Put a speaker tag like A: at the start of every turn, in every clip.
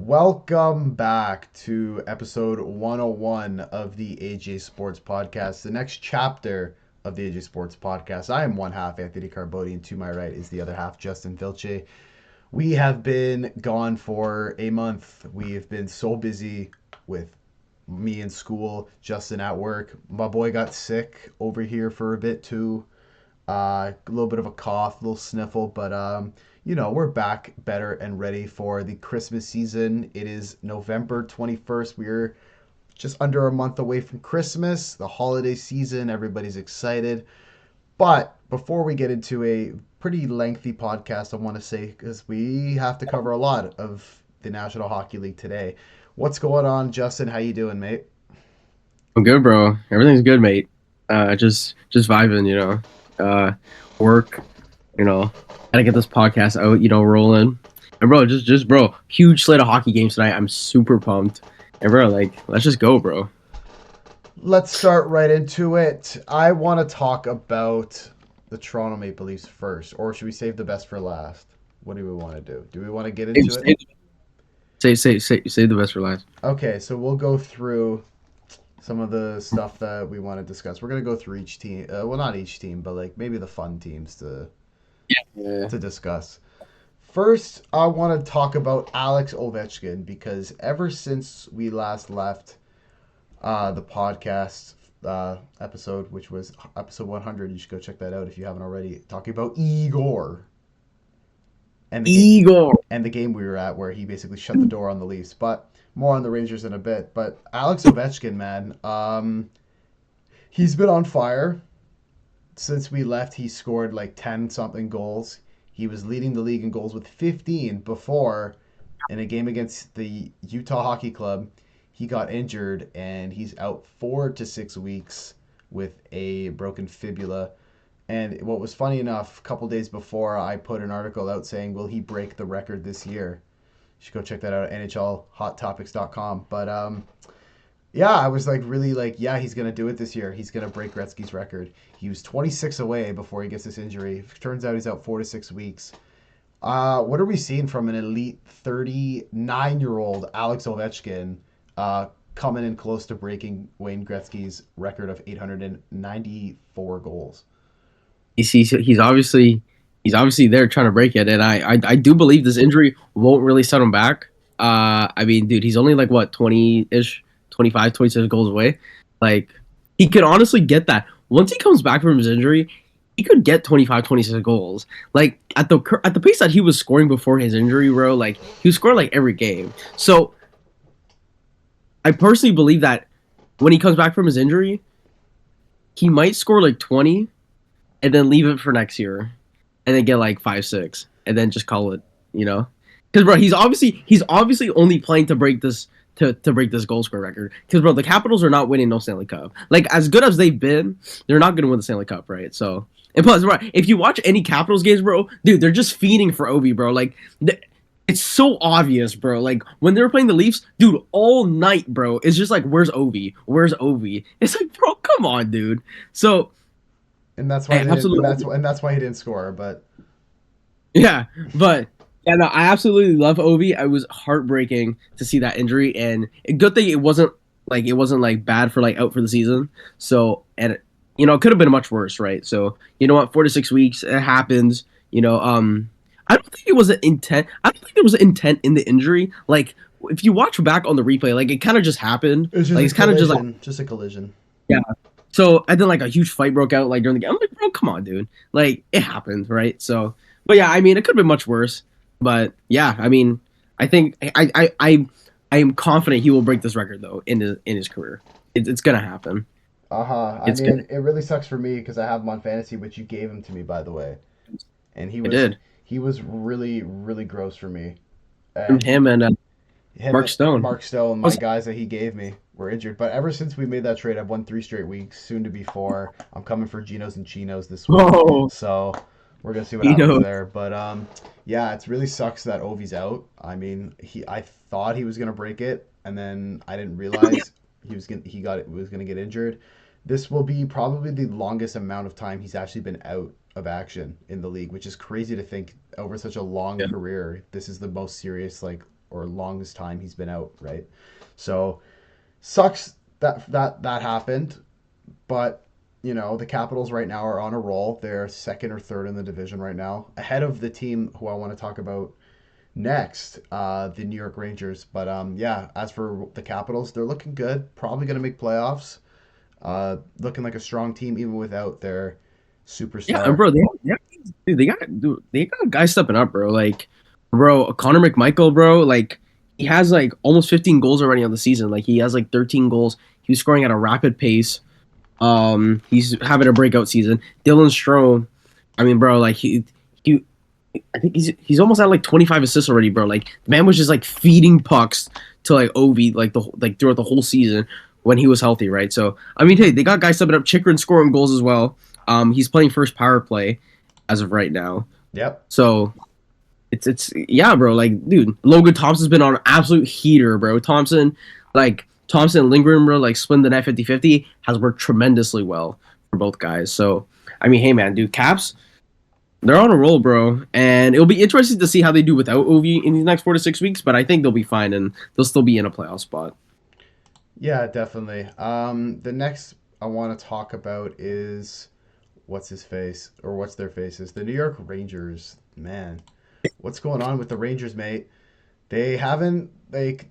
A: Welcome back to episode 101 of the AJ Sports Podcast, the next chapter of the AJ Sports Podcast. I am one half, Anthony Carbodi, and to my right is the other half, Justin Vilche. We have been gone for a month. We have been so busy with me in school, Justin at work. My boy got sick over here for a bit too. A little bit of a cough, a little sniffle, but we're back better and ready for the Christmas season. It is November 21st. We're just under a month away from Christmas, the holiday season. Everybody's excited. But before we get into a pretty lengthy podcast, I want to say, because we have to cover a lot of the National Hockey League today. What's going on, Justin? How you doing, mate?
B: I'm good, bro. Everything's good, mate. Just vibing, work, gotta get this podcast out, rolling. And bro, bro, huge slate of hockey games tonight. I'm super pumped. And bro, let's just go, bro.
A: Let's start right into it. I want to talk about the Toronto Maple Leafs first, or should we save the best for last? What do we want to do? Do we want to get into it?
B: Say the best for last.
A: Okay, so we'll go through some of the stuff that we want to discuss. We're gonna go through each team. Well, not each team, but like maybe the fun teams
B: Yeah.
A: to discuss. First, I want to talk about Alex Ovechkin because ever since we last left the podcast episode, which was episode 100, you should go check that out if you haven't already. Talking about Igor
B: Igor.
A: And the game we were at where he basically shut the door on the Leafs. But more on the Rangers in a bit. But Alex Ovechkin, man, he's been on fire since we left. He scored like 10 something goals. He was leading the league in goals with 15 before in a game against the Utah Hockey Club. He got injured and he's out 4 to 6 weeks with a broken fibula. And what was funny enough, a couple days before, I put an article out saying, will he break the record this year? You should go check that out at NHLHotTopics.com. But yeah, I was like really like, yeah, he's going to do it this year. He's going to break Gretzky's record. He was 26 away before he gets this injury. Turns out he's out 4 to 6 weeks. What are we seeing from an elite 39-year-old Alex Ovechkin coming in close to breaking Wayne Gretzky's record of 894 goals?
B: He's obviously there trying to break it, and I do believe this injury won't really set him back. I mean, dude, he's only like what 20-ish, 25, 26 goals away. Like he could honestly get that once he comes back from his injury. He could get 25, 26 goals. Like at the pace that he was scoring before his injury, bro. Like he was scoring like every game. So I personally believe that when he comes back from his injury, he might score like 20 and then leave it for next year, and then get like 5, 6, and then just call it, because bro, he's obviously only playing to break this to break this goal score record. Because bro, the Capitals are not winning no Stanley Cup. Like as good as they've been, they're not gonna win the Stanley Cup, right? So and plus, bro, if you watch any Capitals games, bro, dude, they're just feeding for Ovi, bro. Like it's so obvious, bro. Like when they were playing the Leafs, dude, all night, bro, it's just like, where's Ovi? Where's Ovi? It's like, bro, come on, dude. So
A: And that's why that's why he didn't score. But
B: yeah, but yeah, no, I absolutely love Ovi. I was heartbreaking to see that injury, and a good thing it wasn't like bad for like out for the season. So and it could have been much worse, right? So you know what, 4 to 6 weeks, it happens. I don't think it was an intent. I don't think there was an intent in the injury. Like if you watch back on the replay, like it kind of just happened.
A: it's just
B: Like it's kind of just like
A: just a collision.
B: yeah. So and then like a huge fight broke out like during the game. I'm like, bro, come on, dude. Like it happened, right? So, but yeah, I mean, it could have been much worse. But yeah, I mean, I think I am confident he will break this record though in his career. It's gonna happen.
A: Uh-huh. I
B: It's
A: mean,
B: gonna.
A: it really sucks for me because I have him on fantasy, which you gave him to me, by the way. And
B: I did.
A: he was really, really gross for me.
B: And
A: And
B: him and
A: him
B: Mark
A: and
B: Stone.
A: Mark Stone, my
B: Was
A: guys that he gave me, were injured. But ever since we made that trade, I've won 3 straight weeks, soon to be four. I'm coming for Genos and Chinos this week.
B: whoa,
A: So we're gonna see what
B: you
A: happens
B: know,
A: there. But yeah, it really sucks that Ovi's out. I mean, I thought he was gonna break it, and then I didn't realize was gonna get injured. This will be probably the longest amount of time he's actually been out of action in the league, which is crazy to think over such a long
B: yeah,
A: career. This is the most serious like or longest time he's been out, right? So sucks that happened, but you know, the Capitals right now are on a roll. They're second or third in the division right now, ahead of the team who I want to talk about next, the New York Rangers. But yeah, as for the Capitals, they're looking good. Probably going to make playoffs. Looking like a strong team even without their
B: Yeah, and
A: superstar.
B: bro, dude, they got guys stepping up, bro. Like, bro, Connor McMichael, bro, like he has like almost 15 goals already on the season. Like he has like 13 goals. He's scoring at a rapid pace. He's having a breakout season. Dylan Strome, I mean, bro, like he I think he's almost at like 25 assists already, bro. Like the man was just like feeding pucks to like Ovi like throughout the whole season when he was healthy, right? So I mean, hey, they got guys stepping up. Chikrin scoring goals as well. He's playing first power play as of right now.
A: Yep.
B: So it's yeah, bro. Like, dude, Logan Thompson's been on an absolute heater, bro. Thompson and Lindgren, bro, like splitting the net 50-50 has worked tremendously well for both guys. So I mean, hey man, dude, Caps, they're on a roll, bro, and it'll be interesting to see how they do without Ovi in these next 4 to 6 weeks. But I think they'll be fine, and they'll still be in a playoff spot.
A: Yeah, definitely. The next I want to talk about is what's his face or what's their faces. The New York Rangers. Man, what's going on with the Rangers, mate? They haven't like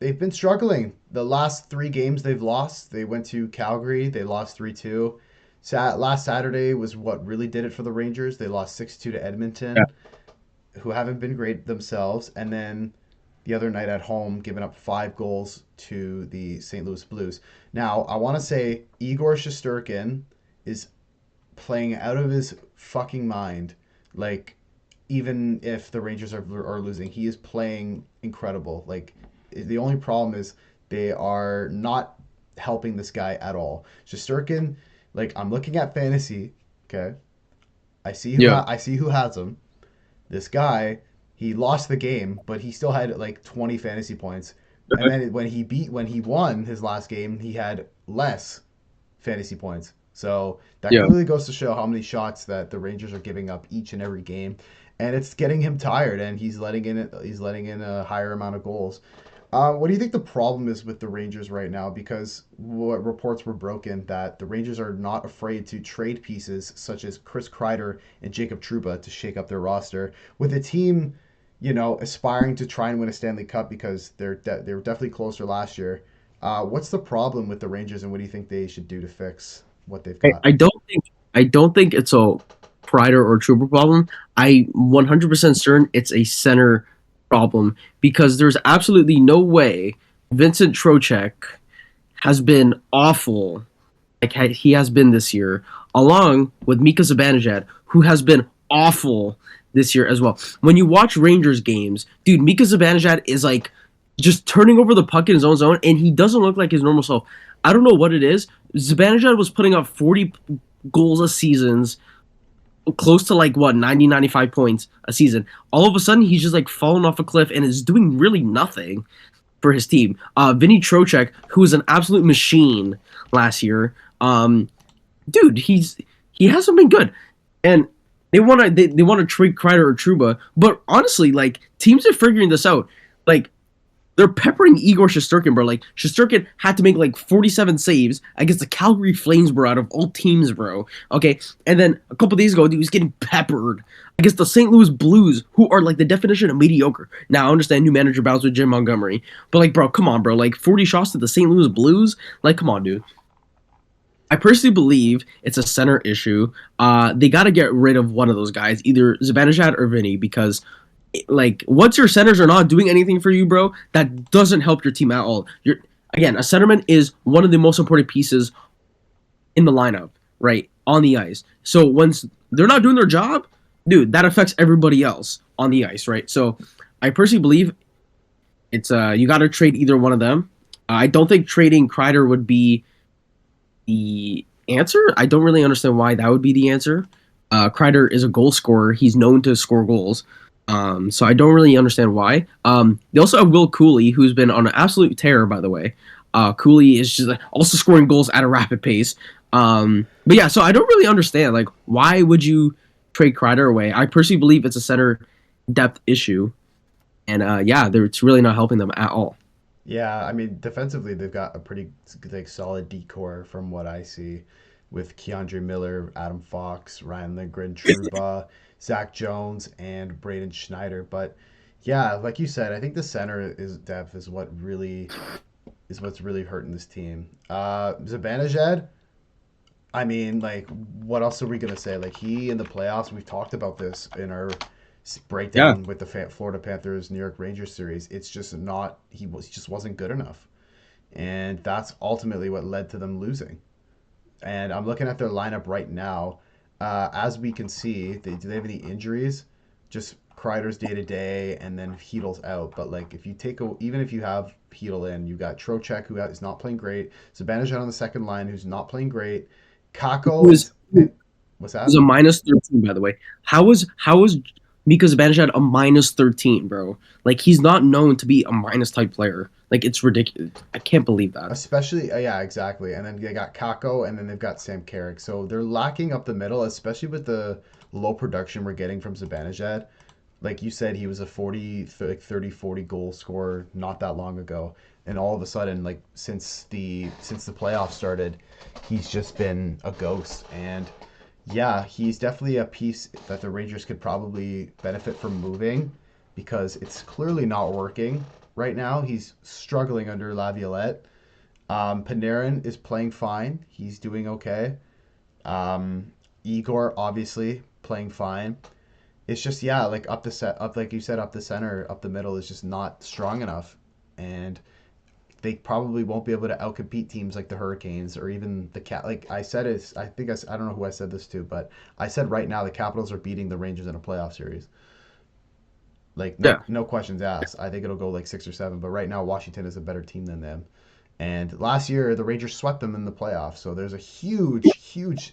A: they've been struggling. The last three games they've lost. They went to Calgary. They lost 3-2. Last Saturday was what really did it for the Rangers. They lost 6-2 to
B: Yeah,
A: Edmonton, who haven't been great themselves. And then the other night at home, giving up 5 goals to the St. Louis Blues. Now, I want to say Igor Shosturkin is playing out of his fucking mind. Like, even if the Rangers are losing, he is playing incredible. Like, the only problem is they are not helping this guy at all. Shosturkin, like, I'm looking at fantasy. Okay,
B: yeah,
A: I see who has him. This guy, he lost the game, but he still had like 20 fantasy points. And then when he won his last game, he had less fantasy points. So that
B: yeah.
A: clearly goes to show how many shots that the Rangers are giving up each and every game, and it's getting him tired, and he's letting in a higher amount of goals. What do you think the problem is with the Rangers right now? Because what reports were broken that the Rangers are not afraid to trade pieces such as Chris Kreider and Jacob Trouba to shake up their roster with a team, you know, aspiring to try and win a Stanley Cup because they were definitely closer last year. What's the problem with the Rangers, and what do you think they should do to fix what they've
B: I,
A: got?
B: I don't think I don't think it's a Prider or Trooper problem. I 100% certain it's a center problem because there's absolutely no way Vincent Trocek has been awful like he has been this year, along with Mika Zibanejad, who has been awful this year as well. When you watch Rangers games, dude, Mika Zibanejad is like just turning over the puck in his own zone, and he doesn't look like his normal self. I don't know what it is. Zibanejad was putting up 40 goals a season, close to like what 90, 95 points a season. All of a sudden, he's just like falling off a cliff and is doing really nothing for his team. Vinny Trocek, who was an absolute machine last year, dude, he hasn't been good, and they want to trade Kreider or Truba, but honestly, like teams are figuring this out. Like they're peppering Igor Shosturkin, bro. Like Shosturkin had to make like 47 saves against the Calgary Flames, bro, out of all teams, bro. Okay, and then a couple days ago, he was getting peppered against the St. Louis Blues, who are like the definition of mediocre. Now I understand new manager bounds with Jim Montgomery, but like, bro, come on, bro. Like 40 shots to the St. Louis Blues, like, come on, dude. I personally believe it's a center issue. They got to get rid of one of those guys, either Zibanejad or Vinny, because like once your centers are not doing anything for you, bro, that doesn't help your team at all. You're again, a centerman is one of the most important pieces in the lineup, right, on the ice. So once they're not doing their job, dude, that affects everybody else on the ice, right? So I personally believe it's you got to trade either one of them. I don't think trading Kreider would be the answer. I don't really understand why that would be the answer. Kreider is a goal scorer. He's known to score goals. So I don't really understand why. They also have Will Cooley, who's been on an absolute tear, by the way. Cooley is just also scoring goals at a rapid pace. But yeah, so I don't really understand, like, why would you trade Kreider away? I personally believe it's a center depth issue. And yeah, it's really not helping them at all.
A: Yeah, I mean, defensively, they've got a pretty like solid decor from what I see, with Keandre Miller, Adam Fox, Ryan Lindgren, Truba, Zach Jones, and Braden Schneider. But yeah, like you said, I think the center is depth is what's really hurting this team. Zibanejad, I mean, like, what else are we gonna say? Like, he in the playoffs, we've talked about this in our
B: Yeah,
A: breakdown with the Florida Panthers New York Rangers series. It's just not he just wasn't good enough, and that's ultimately what led to them losing. And I'm looking at their lineup right now. As we can see, do they have any injuries? Just Kreider's day to day, and then Heedle's out. But like, if you even if you have Heedle in, you got Trocheck who is not playing great. Zibanejad on the second line who's not playing great.
B: who
A: Kako
B: is
A: and what's
B: who's
A: that?
B: a minus 13, by the way. How is Mika Zibanejad a minus 13, bro? Like he's not known to be a minus type player. Like it's ridiculous. I can't believe that.
A: Especially, yeah, exactly. And then they got Kako, and then they've got Sam Carrick. So they're lacking up the middle, especially with the low production we're getting from Zibanejad. Like you said, he was a 40 goal scorer not that long ago, and all of a sudden, like since the playoffs started, he's just been a ghost. And yeah, he's definitely a piece that the Rangers could probably benefit from moving, because it's clearly not working right now. He's struggling under Laviolette. Panarin is playing fine. He's doing okay. Um, Igor obviously playing fine. It's just, yeah, like up, like you said, up the center, up the middle is just not strong enough, and they probably won't be able to outcompete teams like the Hurricanes or even the Cat. Like I said, I think I don't know who I said this to, but I said right now the Capitals are beating the Rangers in a playoff series. Like
B: Yeah.
A: no questions asked. I think it'll go like 6 or 7, but right now Washington is a better team than them. And last year the Rangers swept them in the playoffs, so there's a huge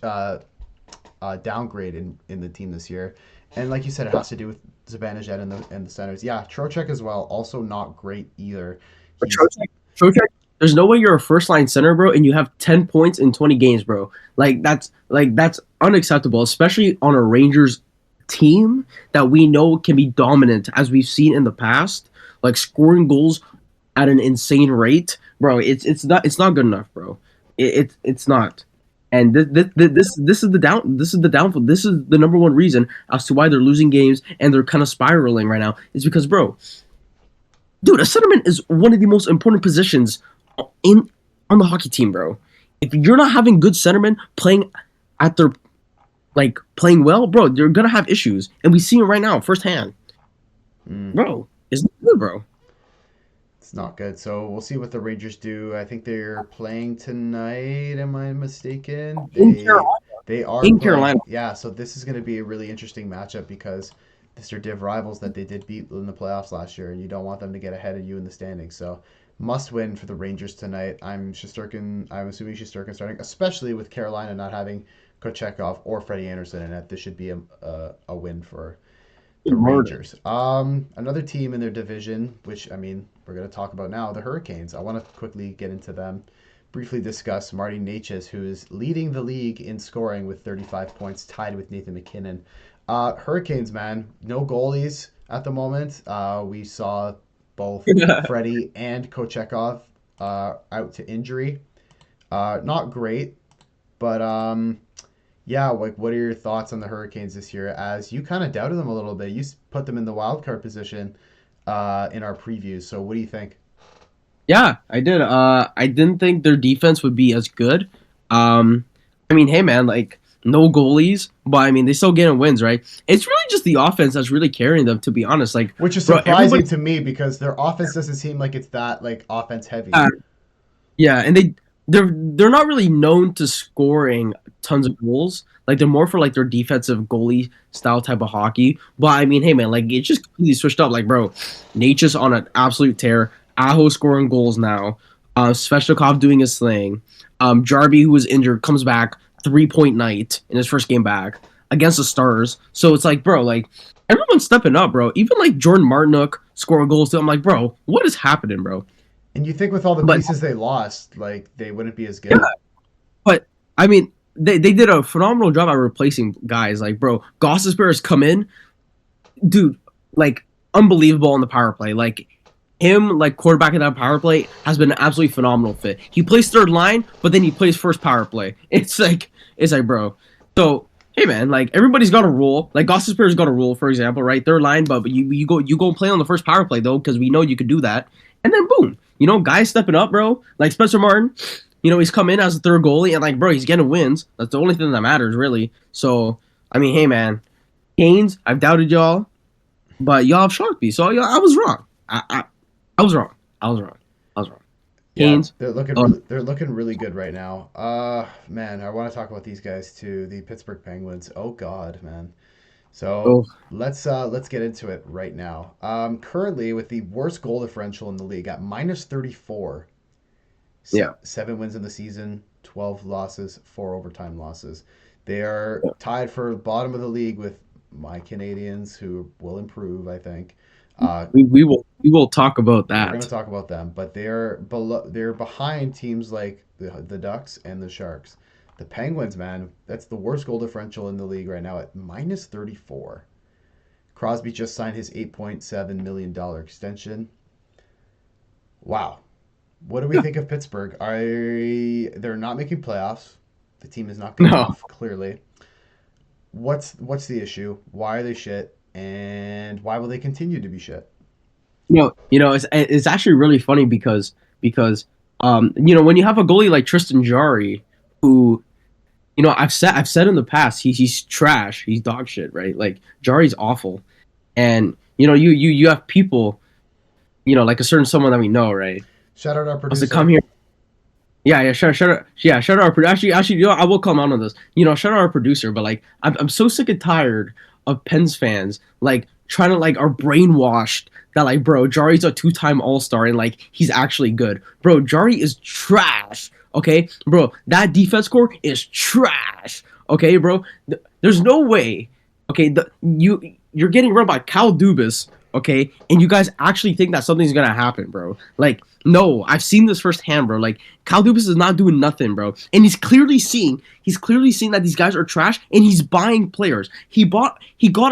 A: downgrade in the team this year. And like you said, it has to do with Zibanejad and the centers. Yeah, Trocheck as well, also not great either.
B: But
A: He's
B: Trocheck, there's no way you're a first line center, bro, and you have 10 points in 20 games, bro. Like that's unacceptable, especially on a Rangers team that we know can be dominant as we've seen in the past, like scoring goals at an insane rate, bro. It's not good enough, bro. It's not. And this is the downfall. This is the number one reason as to why they're losing games and they're kind of spiraling right now. Is because, bro, dude, a centerman is one of the most important positions in on the hockey team, bro. If you're not having good centermen playing at their playing well, bro, you're gonna have issues, and we see it right now firsthand,
A: mm,
B: bro. It's not good, bro.
A: it's not good. So we'll see what the Rangers do. I think they're playing tonight. Am I mistaken?
B: In Carolina,
A: They are
B: in
A: playing.
B: Carolina,
A: Yeah, so this is going to be a really interesting matchup, because these are div rivals that they did beat in the playoffs last year, and you don't want them to get ahead of you in the standings. So must win for the Rangers tonight. I'm assuming Shesterkin starting, especially with Carolina not having Kochekov or Freddie Anderson in it. This should be a win for the
B: murder.
A: Rangers. Another team in their division, which I mean we're going to talk about now, the Hurricanes. I want to quickly get into them. Briefly discuss Marty Necas, who is leading the league in scoring with 35 points, tied with Nathan McKinnon. Hurricanes, man, no goalies at the moment. We saw both Freddie and Kochekov out to injury. Not great, but yeah, like what are your thoughts on the Hurricanes this year? As you kind of doubted them a little bit, you put them in the wild card position in our previews. So what do you think?
B: Yeah, I did. I didn't think their defense would be as good. Um, I mean, hey man, like no goalies, but I mean they still getting wins, right? It's really just the offense that's really carrying them, to be honest. Like,
A: Which is
B: bro, everybody,
A: surprising to me, because their offense doesn't seem like it's that like offense heavy.
B: uh, yeah, and they're not really known to scoring tons of goals. Like they're more for like their defensive goalie style type of hockey. But I mean, hey man, like it just completely switched up. Like, bro, Nature's on an absolute tear. Aho scoring goals now. Svechnikov doing his thing. Jarby, who was injured, comes back 3-point night in his first game back against the Stars. So it's like, bro, like everyone's stepping up, bro. Even like Jordan Martinook scoring goals too. I'm like, bro, what is happening, bro?
A: And you think with all the
B: But
A: pieces they lost, like they wouldn't be as
B: yeah,
A: good.
B: but I mean, they did a phenomenal job at replacing guys. Like, bro, Gossespierre has come in, dude. Like unbelievable on the power play. Like him, like quarterback of that power play, has been an absolutely phenomenal fit. He plays third line, but then he plays first power play. It's like, bro. So hey man, like everybody's got a role. Like Gossip Spear's got a role, for example, right? Third line, but you go and play on the first power play though, because we know you could do that. And then boom, guys stepping up, bro. Like Spencer Martin, he's come in as a third goalie, and like, bro, he's getting wins. That's the only thing that matters, really. So I mean, hey man, Canes, I've doubted y'all, but y'all have shocked me. So I was wrong. I was wrong. I was wrong. I was wrong.
A: Yeah,
B: Canes.
A: they're looking really good right now. Man, I want to talk about these guys too. The Pittsburgh Penguins. Oh God, man. So
B: Oh
A: let's get into it right now. Currently with the worst goal differential in the league at -34,
B: yeah.
A: 7 wins in the season, 12 losses, 4 overtime losses. They are tied for bottom of the league with my Canadians, who will improve, I think.
B: We will talk about
A: We're going to
B: that.
A: talk about them, but they're below, they're behind teams like the Ducks and the Sharks. The Penguins, man, that's the worst goal differential in the league right now at -34. Crosby just signed his $8.7 million extension. Wow. What do we
B: Yeah.
A: think of Pittsburgh? They're not making playoffs. The team is not good
B: No.
A: enough, clearly. What's the issue? Why are they shit? And why will they continue to be shit?
B: It's actually really funny because when you have a goalie like Tristan Jarry, who I've said in the past he's trash, he's dog shit, right? Like Jarry's awful, and you have people, like a certain someone that we know, right?
A: Shout out our
B: Wants to come
A: producer.
B: here. Yeah, shout out our actually, I will come out on this. Shout out our producer, but like, I'm so sick and tired of Pens fans like trying to like are brainwashed that like, bro, Jari's a two-time All-Star and like he's actually good, bro. Jari is trash. Okay, bro, that defense core is trash. Okay, bro, there's no way. Okay, you're getting run by Cal Dubas. Okay, and you guys actually think that something's gonna happen, bro? Like, no, I've seen this firsthand, bro. Like, Kyle Dubas is not doing nothing, bro. And he's clearly seeing that these guys are trash, and he's buying players. He got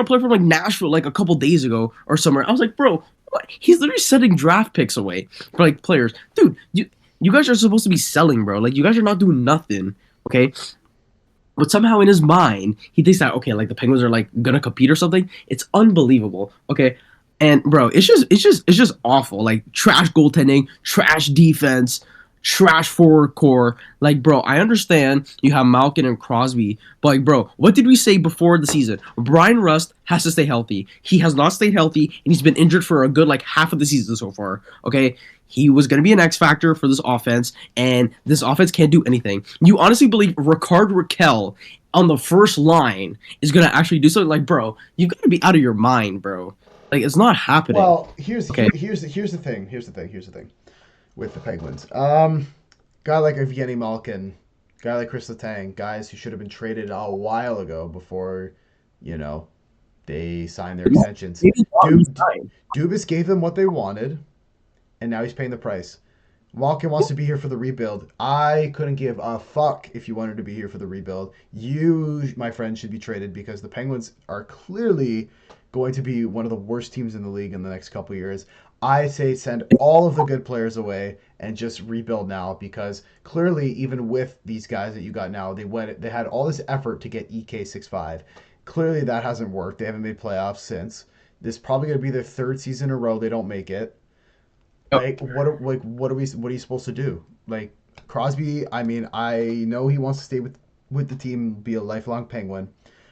B: a player from like Nashville like a couple days ago or somewhere. I was like, bro, what? He's literally setting draft picks away for like players, dude. You guys are supposed to be selling, bro. Like, you guys are not doing nothing, okay? But somehow in his mind, he thinks that okay, like the Penguins are like gonna compete or something. It's unbelievable, okay? And bro, it's just awful. Like trash goaltending, trash defense, trash forward core. Like, bro, I understand you have Malkin and Crosby, but like, bro, what did we say before the season? Brian Rust has to stay healthy. He has not stayed healthy, and he's been injured for a good like half of the season so far. Okay, he was gonna be an X factor for this offense, and this offense can't do anything. You honestly believe Ricard Raquel on the first line is gonna actually do something? Like, bro, you've got to be out of your mind, bro. Like, it's not happening.
A: Well,
B: Okay.
A: here's the thing. Here's the thing with the Penguins. Guy like Evgeny Malkin, guy like Chris Letang, guys who should have been traded a while ago before, you know, they signed their extensions.
B: Maybe he's
A: Du-
B: fine.
A: Dubas gave them what they wanted, and now he's paying the price. Malkin wants to be here for the rebuild. I couldn't give a fuck if you wanted to be here for the rebuild. You, my friend, should be traded because the Penguins are clearly going to be one of the worst teams in the league in the next couple of years. I say send all of the good players away and just rebuild now because clearly even with these guys that you got now, they had all this effort to get EK65. Clearly that hasn't worked. They haven't made playoffs since. This is probably going to be their third season in a row they don't make it.
B: Yep.
A: What are you supposed to do? Like Crosby, I mean, I know he wants to stay with the team, be a lifelong Penguin,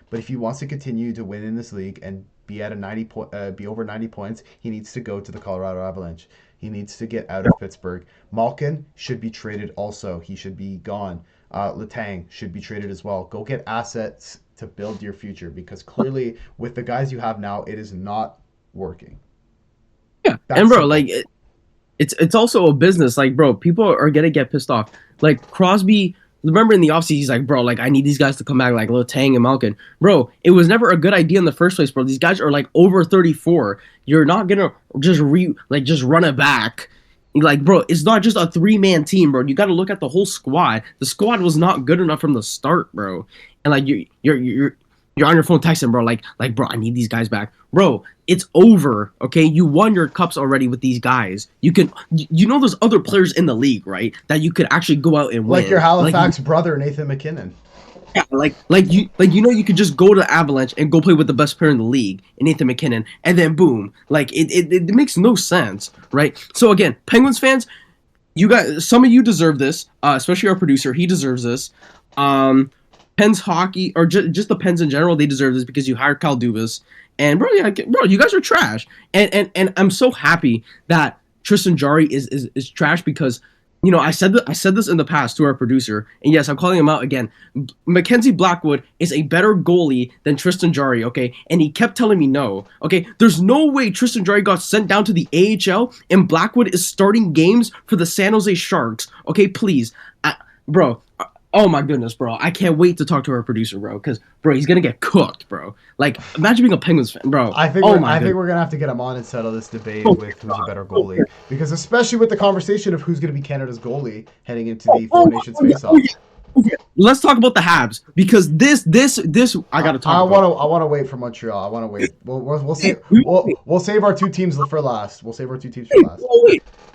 A: but if he wants to continue to win in this league and be at a be over 90 points, he needs to go to the Colorado Avalanche. He needs to get out of Pittsburgh. Malkin should be traded also. He should be gone. Letang should be traded as well. Go get assets to build your future because clearly with the guys you have now, it is not working.
B: Yeah, and
A: That's
B: bro, like
A: simple.
B: it's also a business. Like, bro, people are gonna get pissed off. Like Crosby, remember in the offseason, he's like, bro, like I need these guys to come back, like Tang and Malkin. Bro, it was never a good idea in the first place, bro. These guys are like over 34. You're not gonna just run it back. Like, bro, it's not just a three-man team, bro. You got to look at the whole squad. The squad was not good enough from the start, bro. And like You're on your phone texting, bro. Bro, I need these guys back, bro. It's over. Okay, you won your cups already with these guys. You know, there's other players in the league, right? That you could actually go out and
A: Like
B: win.
A: your Halifax brother, Nathan McKinnon.
B: Yeah, you could just go to Avalanche and go play with the best player in the league, Nathan McKinnon, and then boom, it makes no sense, right? So again, Penguins fans, you guys, some of you deserve this, especially our producer. He deserves this. Pens hockey, or just the Pens in general, they deserve this because you hired Kyle Dubas. And bro, yeah, bro, you guys are trash. And I'm so happy that Tristan Jarry is trash because I said this in the past to our producer, and yes, I'm calling him out again. Mackenzie Blackwood is a better goalie than Tristan Jarry, okay? And he kept telling me no, okay? There's no way Tristan Jarry got sent down to the AHL and Blackwood is starting games for the San Jose Sharks, okay? Please, bro. Oh my goodness, bro! I can't wait to talk to our producer, bro. Because, bro, he's gonna get cooked, bro. Like, imagine being a Penguins fan, bro.
A: I think we're gonna have to get him on and settle this debate with who's a better goalie, because especially with the conversation of who's gonna be Canada's goalie heading into the Four Nations face-off.
B: Okay. Let's talk about the Habs because this I gotta talk.
A: I want to wait for Montreal. I want to wait. We'll save our two teams for last. We'll save our two teams for last.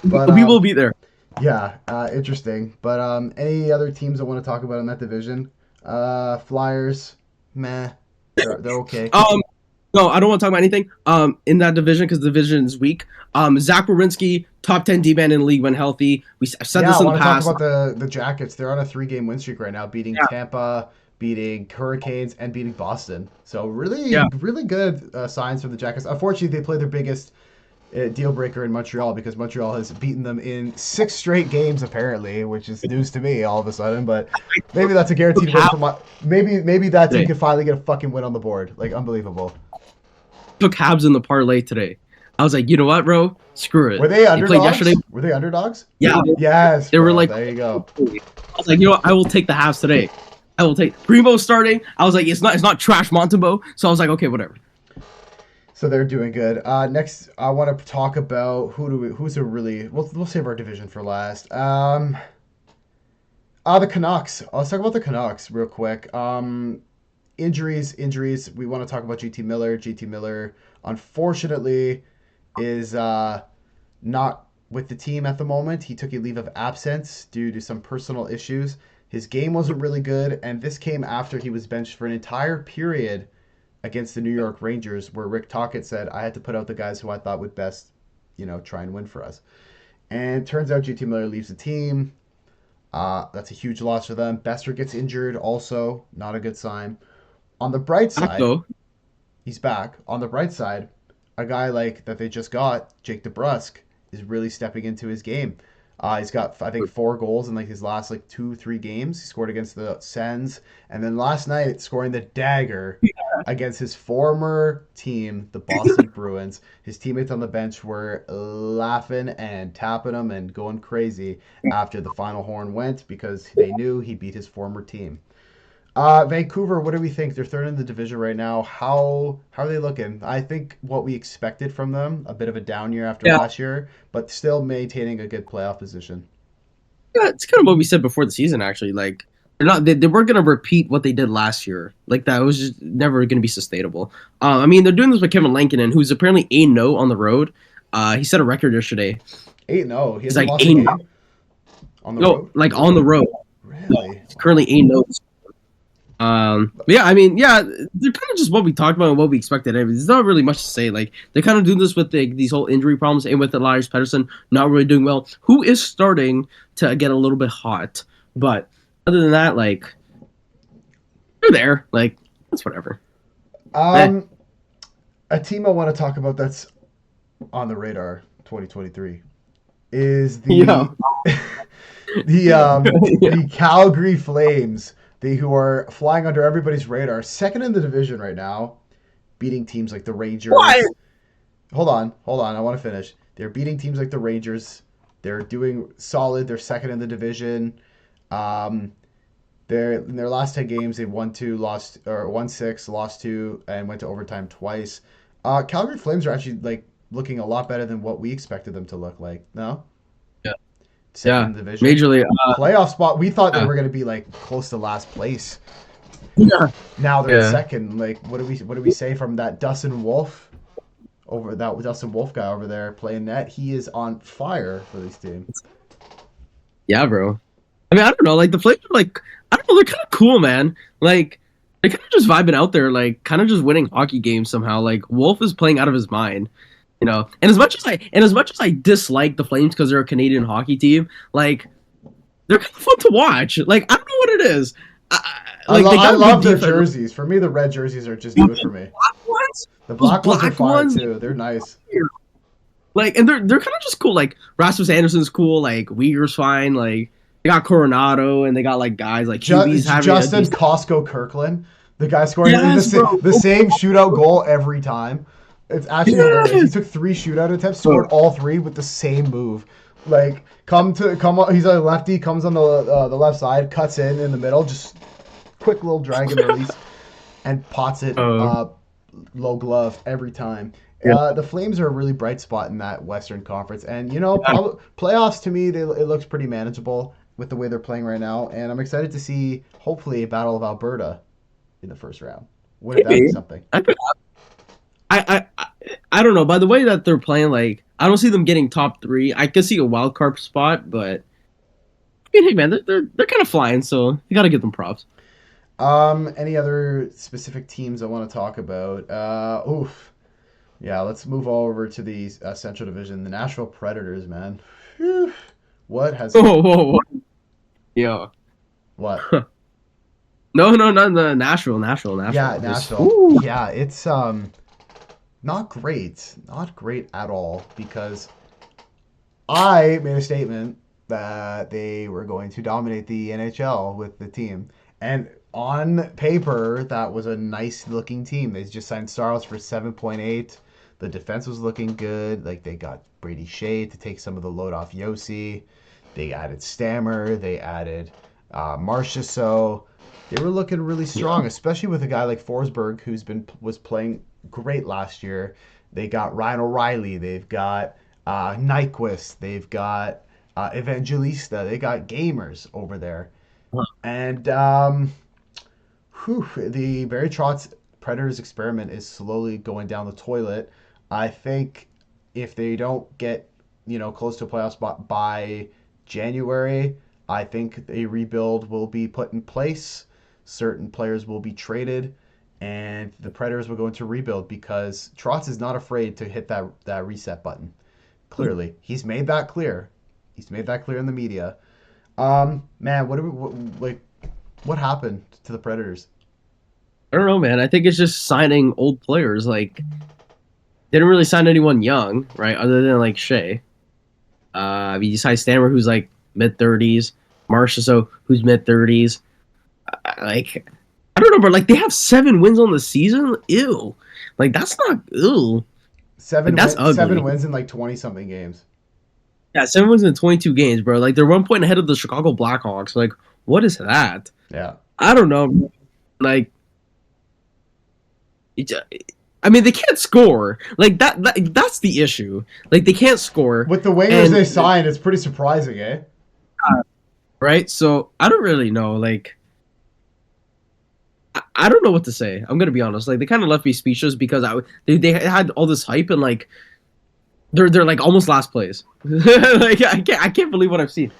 B: But we will be there.
A: Yeah, interesting. But any other teams I want to talk about in that division? Flyers, meh. They're okay.
B: No, I don't want to talk about anything. In that division because the division is weak. Zach Werenski, top 10 D-man in the league when healthy. I've said this in the past.
A: Talk about the Jackets. They're on a 3-game win streak right now, beating Tampa, beating Hurricanes, and beating Boston. So really good signs from the Jackets. Unfortunately, they play their biggest deal breaker in Montreal because Montreal has beaten them in 6 straight games apparently, which is news to me all of a sudden. But maybe that's a guaranteed win for maybe that team can finally get a fucking win on the board. Like, unbelievable.
B: Took Habs in the parlay today. I was like, you know what, bro? Screw it.
A: Were they underdogs? Were they underdogs?
B: Yeah.
A: Yes.
B: They were like,
A: there you go.
B: I was like, you know what? I will take the Habs today. I will take Primo starting. I was like, it's not trash Montembeault. So I was like, okay, whatever.
A: So they're doing good. Next, I want to talk about who's a really. We'll save our division for last. The Canucks. Let's talk about the Canucks real quick. Injuries. We want to talk about JT Miller. JT Miller, unfortunately, is not with the team at the moment. He took a leave of absence due to some personal issues. His game wasn't really good, and this came after he was benched for an entire period against the New York Rangers, where Rick Tocchet said, I had to put out the guys who I thought would best, try and win for us. And turns out JT Miller leaves the team. That's a huge loss for them. Bester gets injured also. Not a good sign. On the bright side, he's back. On the bright side, a guy like that they just got, Jake DeBrusk, is really stepping into his game. He's got, I think, 4 goals in his last 2-3 games. He scored against the Sens, and then last night scoring the dagger against his former team, the Boston Bruins. His teammates on the bench were laughing and tapping him and going crazy after the final horn went because they knew he beat his former team. Vancouver, what do we think? They're third in the division right now. How are they looking? I think what we expected from them, a bit of a down year after last year, but still maintaining a good playoff position.
B: Yeah, it's kind of what we said before the season, actually. They weren't going to repeat what they did last year. That was just never going to be sustainable. They're doing this with Kevin Lankinen, who's apparently 8-0 on the road. He set a record yesterday.
A: 8-0? He's 8-0 on the road?
B: On the road.
A: Really?
B: He's currently 8-0. They're kind of just what we talked about and what we expected. There's not really much to say. They're kind of doing this with these whole injury problems and with Elias Pettersson not really doing well, who is starting to get a little bit hot. But other than that, they're there. That's whatever.
A: A team I want to talk about that's on the radar 2023 is the the Calgary Flames. Who are flying under everybody's radar, second in the division right now, beating teams like the Rangers.
B: What?
A: Hold on. I want to finish. They're beating teams like the Rangers. They're doing solid. They're second in the division. They're in their last 10 games, they won 6, lost 2, and went to overtime twice. Calgary Flames are actually looking a lot better than what we expected them to look like. No? Second division.
B: Majorly.
A: Playoff spot. We thought they were going to be close to last place.
B: Yeah.
A: Now they're in
B: Yeah.
A: second. Like, what do we say from that Dustin Wolf over that Dustin Wolf guy over there playing net? He is on fire for this team.
B: Yeah, bro. I mean, I don't know. Like the Flames are like, I don't know. They're kind of cool, man. Like they're kind of just vibing out there, like kind of just winning hockey games somehow. Like Wolf is playing out of his mind, you know. And as much as I dislike the Flames because they're a Canadian hockey team, like they're kind of fun to watch. Like I don't know what it is. Like they
A: I
B: got a good
A: love their
B: defense.
A: jerseys. For me, the red jerseys are just do it for me.
B: Ones,
A: The
B: those
A: black ones are
B: black
A: fire
B: ones,
A: too. They're nice.
B: like, and they're kind of just cool. Like Rasmus Anderson's cool. Like Uyghur's fine. Like they got Coronado and they got like guys like QB's having a
A: Justin
B: decent.
A: Costco Kirkland, the guy scoring
B: Yes, bro.
A: the same shootout goal every time. It's actually hilarious. He
B: Yes.
A: took 3 shootout attempts,
B: Bro.
A: scored all three with the same move. Like come on, he's a lefty, comes on the left side, cuts in the middle, just quick little drag and release, and pots it
B: Uh,
A: low glove every time.
B: yeah.
A: The Flames are a really bright spot in that Western Conference, and probably playoffs to me, it looks pretty manageable with the way they're playing right now, and I'm excited to see hopefully a Battle of Alberta in the first round. Wouldn't that be
B: Maybe.
A: something?
B: I, could- I don't know. By the way that they're playing, like I don't see them getting top three. I could see a wild card spot, but I mean, hey man, they're kind of flying, so you got to give them props.
A: Any other specific teams I want to talk about? Oof. Yeah, let's move over to the Central Division. The Nashville Predators, man. Phew. What has
B: Whoa, whoa, whoa. Yeah.
A: what?
B: No, not the Nashville.
A: Yeah,
B: Just
A: Nashville.
B: ooh.
A: Yeah, it's not great. Not great at all because I made a statement that they were going to dominate the NHL with the team. And on paper, that was a nice looking team. They just signed Saros for 7.8. The defense was looking good. Like they got Brady Shea to take some of the load off Yossi. They added Stammer. They added Marcia. So they were looking really
B: Yeah.
A: strong, especially with a guy like Forsberg, was playing great last year. They got Ryan O'Reilly. They've got Nyquist. They've got Evangelista. They got gamers over there. And the Barry Trotz Predators experiment is slowly going down the toilet. I think if they don't get close to a playoff spot by January, I think a rebuild will be put in place. Certain players will be traded, and the Predators will go into rebuild because Trotz is not afraid to hit that reset button. Clearly, he's made that clear. He's made that clear in the media. Man, what happened to the Predators?
B: I don't know, man. I think it's just signing old players. Like they didn't really sign anyone young, right? Other than like Shea. You signed Stammer, who's like mid 30s. Marchessault, who's mid 30s. Like I don't know, but like they have 7 wins on the season. Ew. Like that's not ew. Like that's
A: Seven
B: ugly.
A: wins in like 20 something games.
B: Yeah, 7 wins in 22 games, bro. Like they're 1 point ahead of the Chicago Blackhawks. Like what is that?
A: Yeah.
B: I don't know. Like it, I mean, they can't score. Like that's the issue. Like they can't score,
A: With the wingers
B: and
A: they signed, it's pretty surprising, eh?
B: right. So I don't really know. Like I don't know what to say. I'm gonna be honest. Like they kind of left me speechless because they had all this hype and like they're like almost last place. Like I can't believe what I've seen.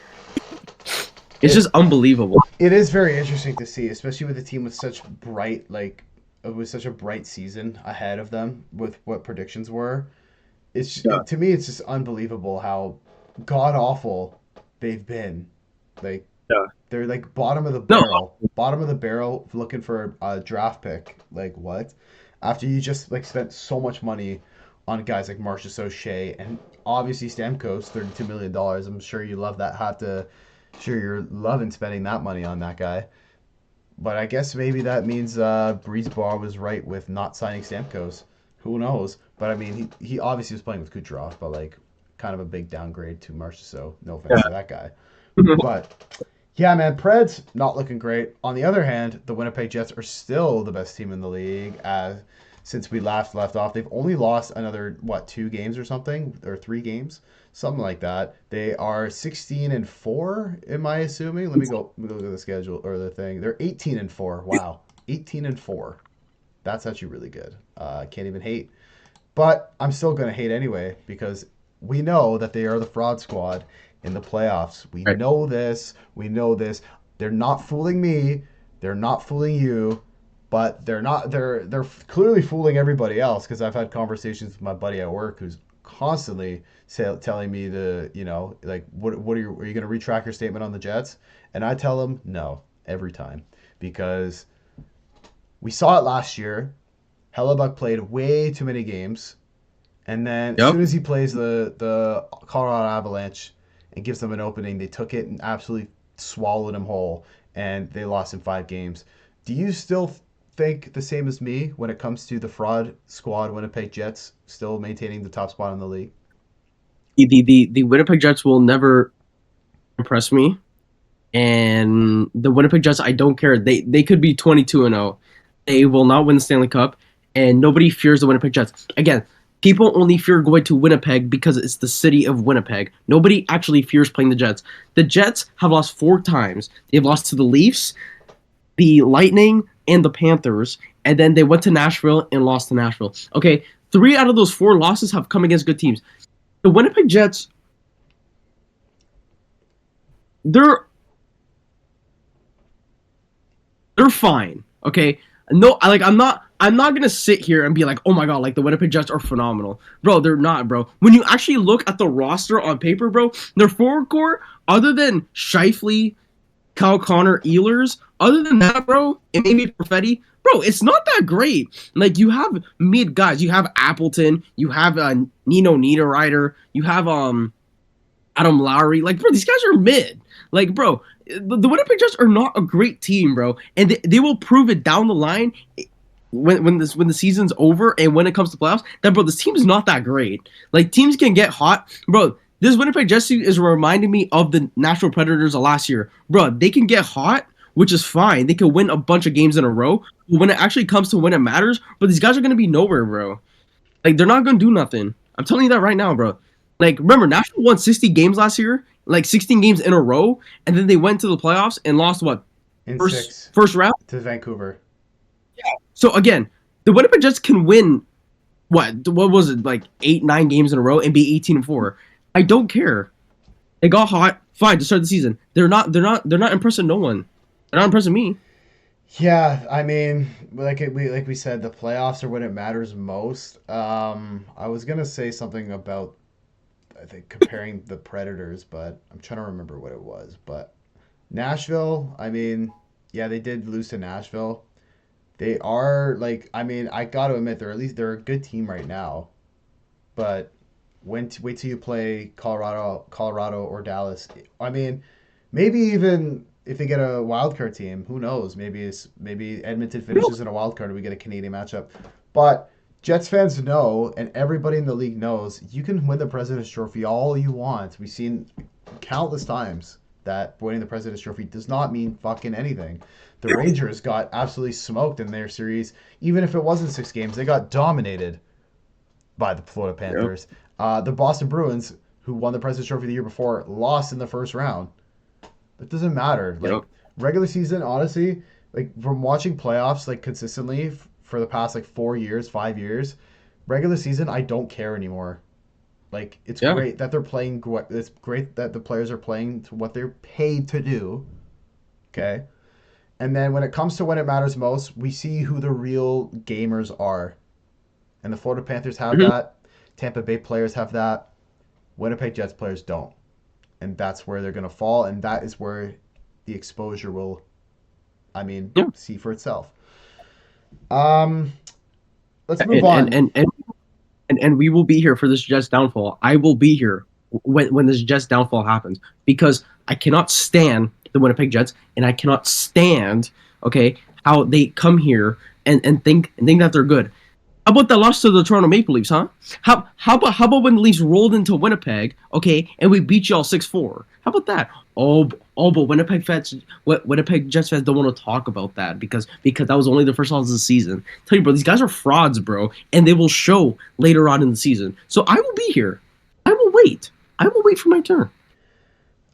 B: It's
A: It
B: just unbelievable.
A: it is very interesting to see, especially with a team with such bright with such a bright season ahead of them with what predictions were. To me it's just unbelievable how god awful they've been. Like
B: Yeah.
A: they're like
B: No.
A: bottom of the barrel looking for a draft pick. Like what? After you just like spent so much money on guys like Marcus O'Shea and obviously Stamkos, $32 million. I'm sure you love that. Sure you're loving spending that money on that guy. But I guess maybe that means Breezebar was right with not signing Stamkos. Who knows? But I mean, he obviously was playing with Kucherov, but like kind of a big downgrade to Marcia. So no offense to that guy. But yeah, man, Preds not looking great. On the other hand, the Winnipeg Jets are still the best team in the league. As since we left off, they've only lost another 2 games or something, or 3 games, something like that. They are 16-4. Am I assuming? Let me go look at the schedule or the thing. They're 18-4. Wow. 18-4. That's actually really good. Can't even hate. But I'm still going to hate anyway because we know that they are the fraud squad in the playoffs. We
B: Right.
A: know this. We know this. They're not fooling me. They're not fooling you. But they're not. They're clearly fooling everybody else because I've had conversations with my buddy at work who's constantly telling me like what are you going to retract your statement on the Jets? And I tell him no every time because we saw it last year. Hellebuck played way too many games, and then as
B: Yep.
A: soon as he plays the Colorado Avalanche and gives them an opening, they took it and absolutely swallowed him whole, and they lost in 5 games. Do you still think the same as me when it comes to the fraud squad Winnipeg Jets still maintaining the top spot in the league?
B: The Winnipeg Jets will never impress me, and the Winnipeg Jets, I don't care. They could be 22-0. They will not win the Stanley Cup, and nobody fears the Winnipeg Jets. Again, people only fear going to Winnipeg because it's the city of Winnipeg. Nobody actually fears playing the Jets. The Jets have lost 4 times. They've lost to the Leafs, the Lightning, and the Panthers, and then they went to Nashville and lost to Nashville. Okay, 3 out of those 4 losses have come against good teams. The Winnipeg Jets, they're they're fine. Okay, no, I'm not gonna sit here and be like, oh my god, like the Winnipeg Jets are phenomenal, bro. They're not, bro. When you actually look at the roster on paper, bro, their forward core, other than Shifley, Kyle Connor, Ehlers, other than that, bro, and maybe Perfetti, bro, it's not that great. Like you have mid guys, you have Appleton, you have Nino Niederreiter, you have Adam Lowry. Like, bro, these guys are mid. Like, bro, the Winnipeg Jets are not a great team, bro, and they will prove it down the line when the season's over and when it comes to playoffs. That, bro, this team is not that great. Like, teams can get hot, bro. This Winnipeg Jets team is reminding me of the Nashville Predators of last year, bro. They can get hot, which is fine. They can win a bunch of games in a row. But when it actually comes to when it matters, but these guys are gonna be nowhere, bro. Like, they're not gonna do nothing. I'm telling you that right now, bro. Like, remember, Nashville won 60 games last year, like 16 games in a row, and then they went to the playoffs and lost what,
A: In
B: first
A: 6
B: first round.
A: to Vancouver.
B: So again, the Winnipeg Jets can win what was it, like 8-9 games in a row and be 18-4. I don't care. They got hot, fine, to start the season. They're not impressing no one. They're not impressing me.
A: Yeah, I mean, like we said, the playoffs are when it matters most. I was gonna say something about I think comparing the Predators, but I'm trying to remember what it was. But Nashville, I mean, yeah, they did lose to Nashville. They are like, I mean, I got to admit, they're a good team right now. But wait till you play Colorado or Dallas. I mean, maybe even if they get a wild card team, who knows? Maybe Edmonton finishes in a wild card and we get a Canadian matchup. But Jets fans know, and everybody in the league knows, you can win the President's Trophy all you want. We've seen countless times that winning the President's Trophy does not mean fucking anything. The Rangers got absolutely smoked in their series. Even if it wasn't 6 games, they got dominated by the Florida
B: Yep.
A: Panthers. The Boston Bruins, who won the President's Trophy the year before, lost in the first round. It doesn't matter. Like
B: Yep.
A: regular season, honestly, like from watching playoffs like consistently for the past like 4 years, 5 years, regular season, I don't care anymore. Like it's
B: Yeah.
A: great that they're playing. It's great that the players are playing to what they're paid to do. Okay, and then when it comes to when it matters most, we see who the real gamers are. And the Florida Panthers have
B: Mhm.
A: that. Tampa Bay players have that. Winnipeg Jets players don't. And that's where they're going to fall. And that is where the exposure will, I mean,
B: Yeah.
A: see for itself. Um, let's move
B: And and,
A: on.
B: and and and we will be here for this Jets downfall. I will be here when this Jets downfall happens because I cannot stand the Winnipeg Jets and I cannot stand, okay, how they come here and think that they're good. How about the loss to the Toronto Maple Leafs, huh? How about when the Leafs rolled into Winnipeg, okay, and we beat y'all 6-4? How about that? But Winnipeg Jets fans don't want to talk about that because that was only the first loss of the season. Tell you, bro, these guys are frauds, bro, and they will show later on in the season. So I will be here. I will wait. I will wait for my turn.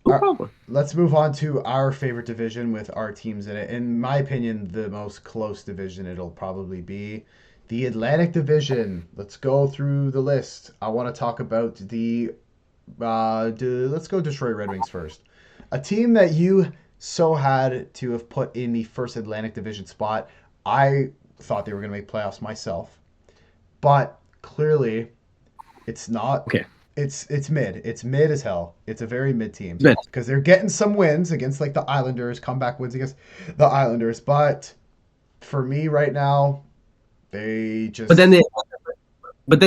B: No
A: Uh,
B: problem.
A: let's move on to our favorite division with our teams in it. In my opinion, the most close division it'll probably be the Atlantic Division. Let's go through the list. I want to talk about let's go Detroit Red Wings first. A team that you so had to have put in the first Atlantic Division spot. I thought they were going to make playoffs myself, but clearly it's not.
B: Okay.
A: It's mid. It's mid as hell. It's a very mid team
B: Mid.
A: because they're getting some wins against like the Islanders, comeback wins against the Islanders. But for me right now, they just.
B: But then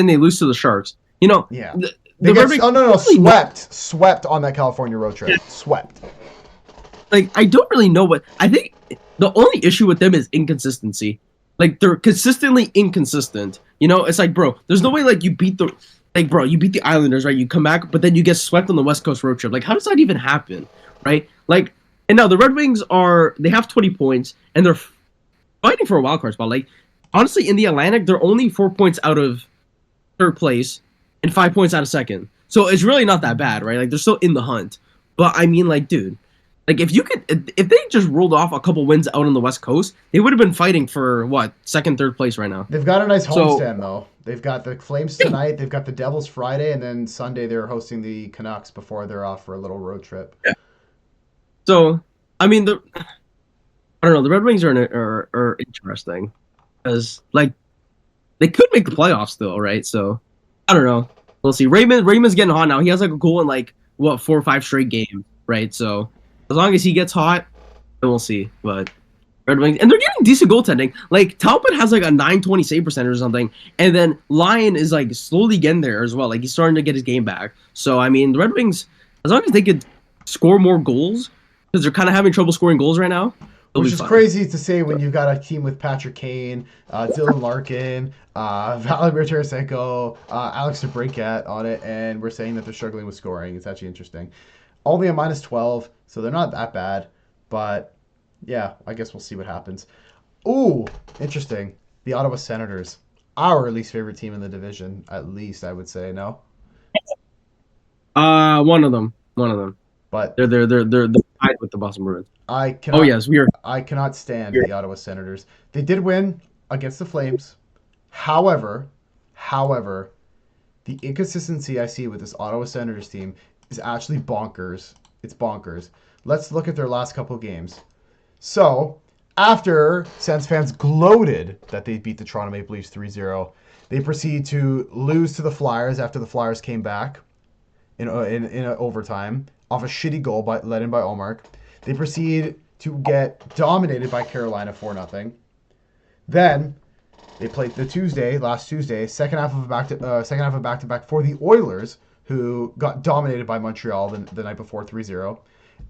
B: they lose to the Sharks. You know,
A: Yeah.
B: the,
A: They
B: the
A: get,
B: Red Wings
A: oh no,
B: really
A: swept on that California road trip. Swept.
B: like I don't really know what I think. The only issue with them is inconsistency. Like they're consistently inconsistent. You know, it's like, bro, there's no way like you beat the Islanders, right? You come back, but then you get swept on the West Coast road trip. Like, how does that even happen, right? Like, and now the Red Wings they have 20 points and they're fighting for a wild card spot. Like, honestly, in the Atlantic, they're only 4 points out of third place and 5 points out of second. So it's really not that bad, right? Like they're still in the hunt. But I mean, like, dude, like if they just rolled off a couple wins out on the West Coast, they would have been fighting for what, second, third place right now.
A: They've got a nice homestand though. They've got the Flames tonight. They've got the Devils Friday, and then Sunday they're hosting the Canucks before they're off for a little road trip.
B: Yeah. So I mean, I don't know. The Red Wings are interesting because like they could make the playoffs still, right? So I don't know. We'll see. Raymond's getting hot now. He has like a goal in like what 4 or 5 straight games, right? So as long as he gets hot, then we'll see. But Red Wings, and they're getting decent goaltending. Like Talbot has like a 920 save percentage or something, and then Lyon is like slowly getting there as well. Like he's starting to get his game back. So I mean, the Red Wings, as long as they could score more goals, because they're kind of having trouble scoring goals right now.
A: Which is crazy to say when you've got a team with Patrick Kane, Dylan Larkin, Vladimir Tarasenko, Alex DeBrincat on it, and we're saying that they're struggling with scoring. It's actually interesting. Only a minus 12, so they're not that bad. But, yeah, I guess we'll see what happens. Ooh, interesting. The Ottawa Senators. Our least favorite team in the division, at least, I would say, no?
B: One of them.
A: But
B: they're tied with the Boston Bruins.
A: I cannot,
B: oh yes, we are.
A: I cannot stand the Ottawa Senators. They did win against the Flames. However, the inconsistency I see with this Ottawa Senators team is actually bonkers. It's bonkers. Let's look at their last couple of games. So, after Sens fans gloated that they beat the Toronto Maple Leafs 3-0, they proceed to lose to the Flyers after the Flyers came back in overtime off a shitty goal let in by Ullmark. They proceed to get dominated by Carolina 4-0. Then they played last Tuesday, second half of a back-to-back for the Oilers, who got dominated by Montreal the night before 3-0,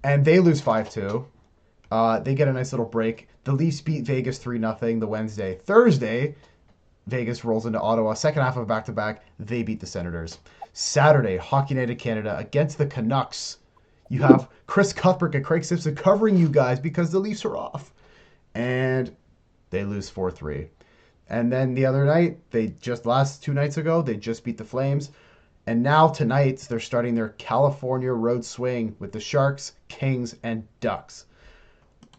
A: and they lose 5-2. They get a nice little break. The Leafs beat Vegas 3-0 the Wednesday. Thursday, Vegas rolls into Ottawa. Second half of a back-to-back, they beat the Senators. Saturday, Hockey Night in Canada against the Canucks. You have Chris Cuthbert and Craig Simpson covering you guys because the Leafs are off. And they lose 4-3. And then the other night, last 2 nights ago, they just beat the Flames. And now tonight, they're starting their California road swing with the Sharks, Kings, and Ducks.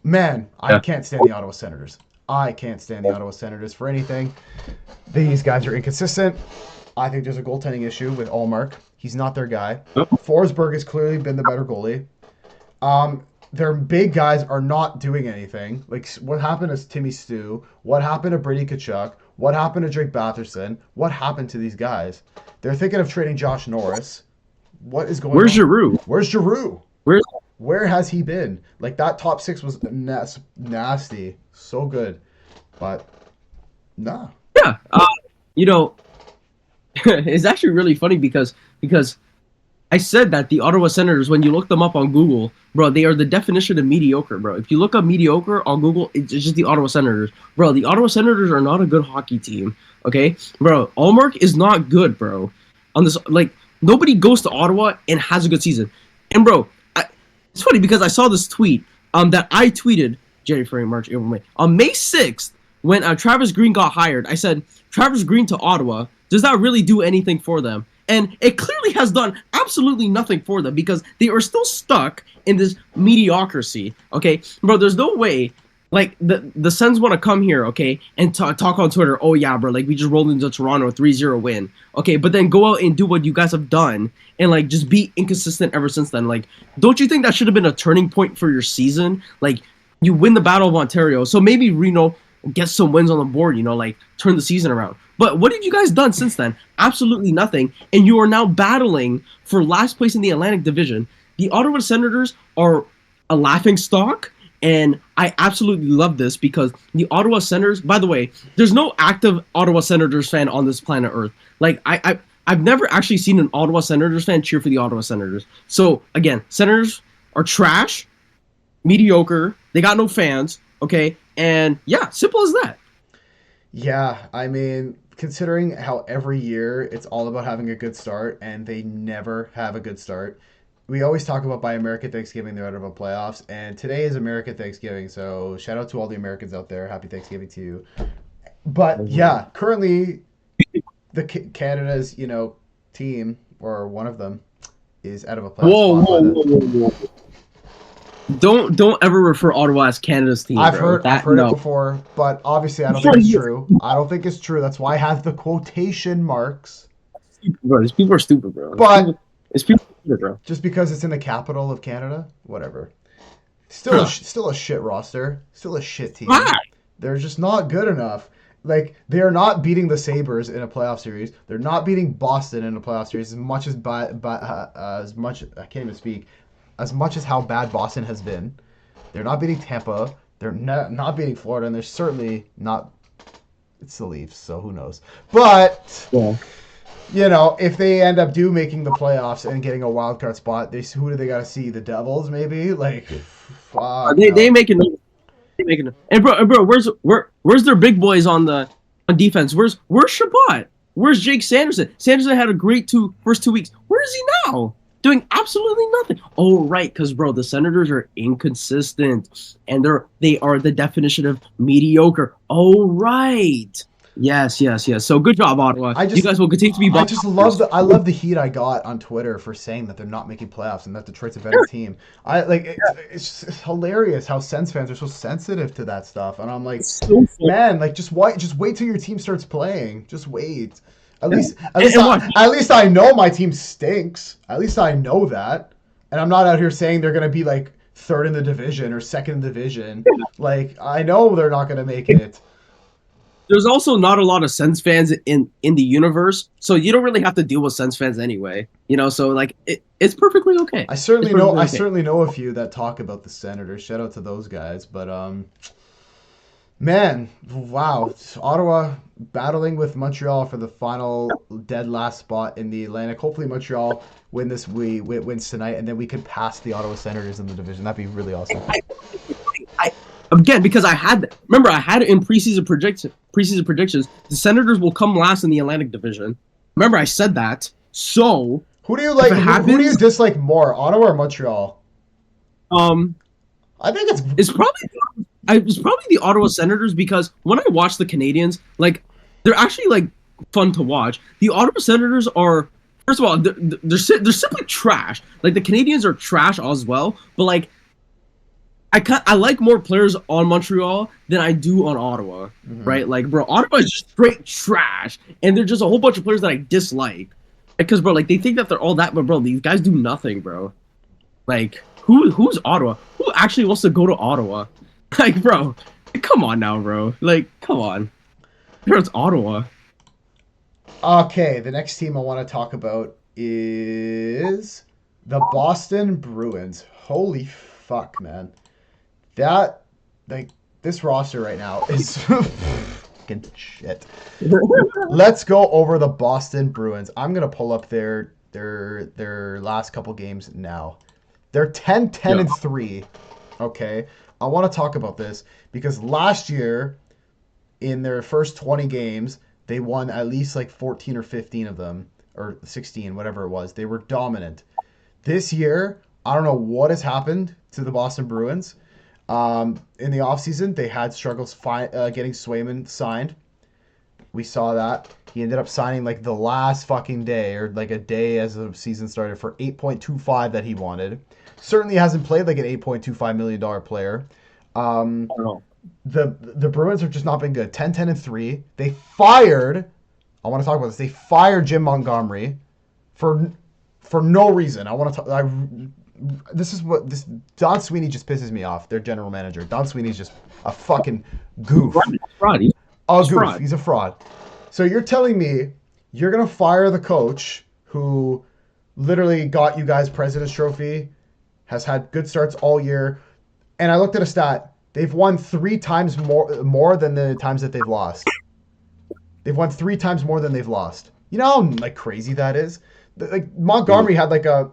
A: Man, I can't stand the Ottawa Senators. I can't stand the Ottawa Senators for anything. These guys are inconsistent. I think there's a goaltending issue with Ullmark. He's not their guy. Forsberg has clearly been the better goalie. Their big guys are not doing anything. Like, what happened to Timmy Stu? What happened to Brady Tkachuk? What happened to Drake Batherson? What happened to these guys? They're thinking of trading Josh Norris. What is going on?
B: Where's Giroux?
A: Where has he been? Like, that top 6 was nasty. So good. But, nah.
B: Yeah. It's actually really funny because I said that the Ottawa Senators, when you look them up on Google, bro, they are the definition of mediocre, bro. If you look up mediocre on Google, it's just the Ottawa Senators. Bro, the Ottawa Senators are not a good hockey team, okay? Bro, Ullmark is not good, bro. On this, like, nobody goes to Ottawa and has a good season. And, bro, it's funny because I saw this tweet that I tweeted January, February, March, April, May. On May 6th, when Travis Green got hired, I said, Travis Green to Ottawa, does that really do anything for them? And it clearly has done absolutely nothing for them because they are still stuck in this mediocrity. Okay, bro, there's no way. Like the Sens want to come here, okay, and talk on Twitter. Oh yeah, bro, like we just rolled into Toronto, 3-0 win, okay, but then go out and do what you guys have done and like just be inconsistent ever since then. Like, don't you think that should have been a turning point for your season? Like, you win the Battle of Ontario, so maybe Reno gets some wins on the board, like turn the season around. But what have you guys done since then? Absolutely nothing. And you are now battling for last place in the Atlantic Division. The Ottawa Senators are a laughing stock. And I absolutely love this because the Ottawa Senators, by the way, there's no active Ottawa Senators fan on this planet Earth. Like, I've never actually seen an Ottawa Senators fan cheer for the Ottawa Senators. So, again, Senators are trash, mediocre, they got no fans, okay? And yeah, simple as that.
A: Yeah, I mean, considering how every year it's all about having a good start and they never have a good start. We always talk about by American Thanksgiving they're out of a playoffs, and today is American Thanksgiving, so shout out to all the Americans out there. Happy Thanksgiving to you. But yeah, currently Canada's team or one of them is out of a playoff
B: Whoa,
A: spot.
B: whoa, whoa, whoa, whoa. Don't ever refer Ottawa as Canada's team.
A: I've
B: bro.
A: heard it before, but obviously I don't think it's true. I don't think it's true. That's why I have the quotation marks.
B: Bro, these people are stupid, bro.
A: But
B: it's people stupid, bro.
A: Just because it's in the capital of Canada, whatever. Still a shit roster. Still a shit team.
B: Why?
A: They're just not good enough. Like, they are not beating the Sabres in a playoff series. They're not beating Boston in a playoff series as much as I can't even speak. As much as how bad Boston has been. They're not beating Tampa. They're not beating Florida, and they're certainly not. It's the Leafs, so who knows? But
B: yeah.
A: If they end up making the playoffs and getting a wild card spot, who do they got to see? The Devils, maybe? Like, fuck.
B: They making. And bro, where's their big boys on defense? Where's Shabbat? Where's Jake Sanderson? Sanderson had a great first 2 weeks. Where is he now? Doing absolutely nothing. Oh, right, because bro, the Senators are inconsistent, and they are the definition of mediocre. Oh, right. Yes. So good job, Ottawa. You guys will continue to be.
A: I love the heat I got on Twitter for saying that they're not making playoffs and that Detroit's a better team. It's hilarious how Sens fans are so sensitive to that stuff, and I'm like, man, like just wait till your team starts playing. Just wait. At least I know my team stinks. At least I know that, and I'm not out here saying they're gonna be like third in the division or second in the division. Like, I know they're not gonna make it.
B: There's also not a lot of Sens fans in the universe, so you don't really have to deal with Sens fans anyway. So like it's perfectly okay.
A: I certainly know a few that talk about the Senators. Shout out to those guys, but man, wow, Ottawa battling with Montreal for the final dead last spot in the Atlantic. Hopefully Montreal wins tonight, and then we could pass the Ottawa Senators in the division. That'd be really awesome.
B: Again, because I had it in preseason predictions. The Senators will come last in the Atlantic Division. Remember, I said that. So
A: who do you like? Who do you dislike more, Ottawa or Montreal? I think
B: it's probably the Ottawa Senators, because when I watch the Canadians, like, they're actually like fun to watch. The Ottawa Senators are, first of all, they're simply trash. Like, the Canadians are trash as well, but like, I like more players on Montreal than I do on Ottawa, right? Like, bro, Ottawa is just straight trash, and they're just a whole bunch of players that I dislike. Because, bro, like, they think that they're all that, but, bro, these guys do nothing, bro. Like, who's Ottawa? Who actually wants to go to Ottawa? Like, bro, come on now, bro. Like, come on. It's Ottawa.
A: Okay, the next team I want to talk about is the Boston Bruins. Holy fuck, man. That, like, this roster right now is fucking shit. Let's go over the Boston Bruins. I'm gonna pull up their last couple games now. They're 10-10-3. Okay, I want to talk about this because last year, in their first 20 games, they won at least like 14 or 15 of them, or 16, whatever it was. They were dominant. This year, I don't know what has happened to the Boston Bruins. In the offseason, they had struggles getting Swayman signed. We saw that. He ended up signing like the last fucking day or like a day as the season started for 8.25 that he wanted. Certainly hasn't played like an $8.25 million player.
B: I don't know.
A: The Bruins have just not been good. 10-10-3. They fired. I want to talk about this. They fired Jim Montgomery for no reason. I want to talk. This Don Sweeney just pisses me off. Their general manager. Don Sweeney's just a fucking goof.
B: Fraud.
A: A goof. He's a fraud. So you're telling me you're gonna fire the coach who literally got you guys President's Trophy, has had good starts all year, and I looked at a stat. They've won 3 times more than the times that they've lost. They've won 3 times more than they've lost. You know how like crazy that is? Like Montgomery had like a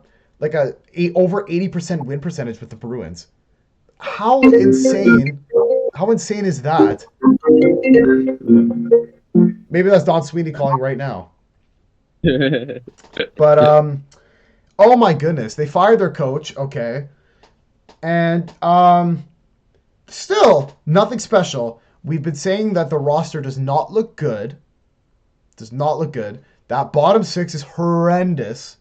A: over 80% win percentage with the Bruins. How insane is that? Maybe that's Don Sweeney calling right now. But oh my goodness, they fired their coach, okay. And still nothing special. We've been saying that the roster does not look good. Does not look good. That bottom 6 is horrendous.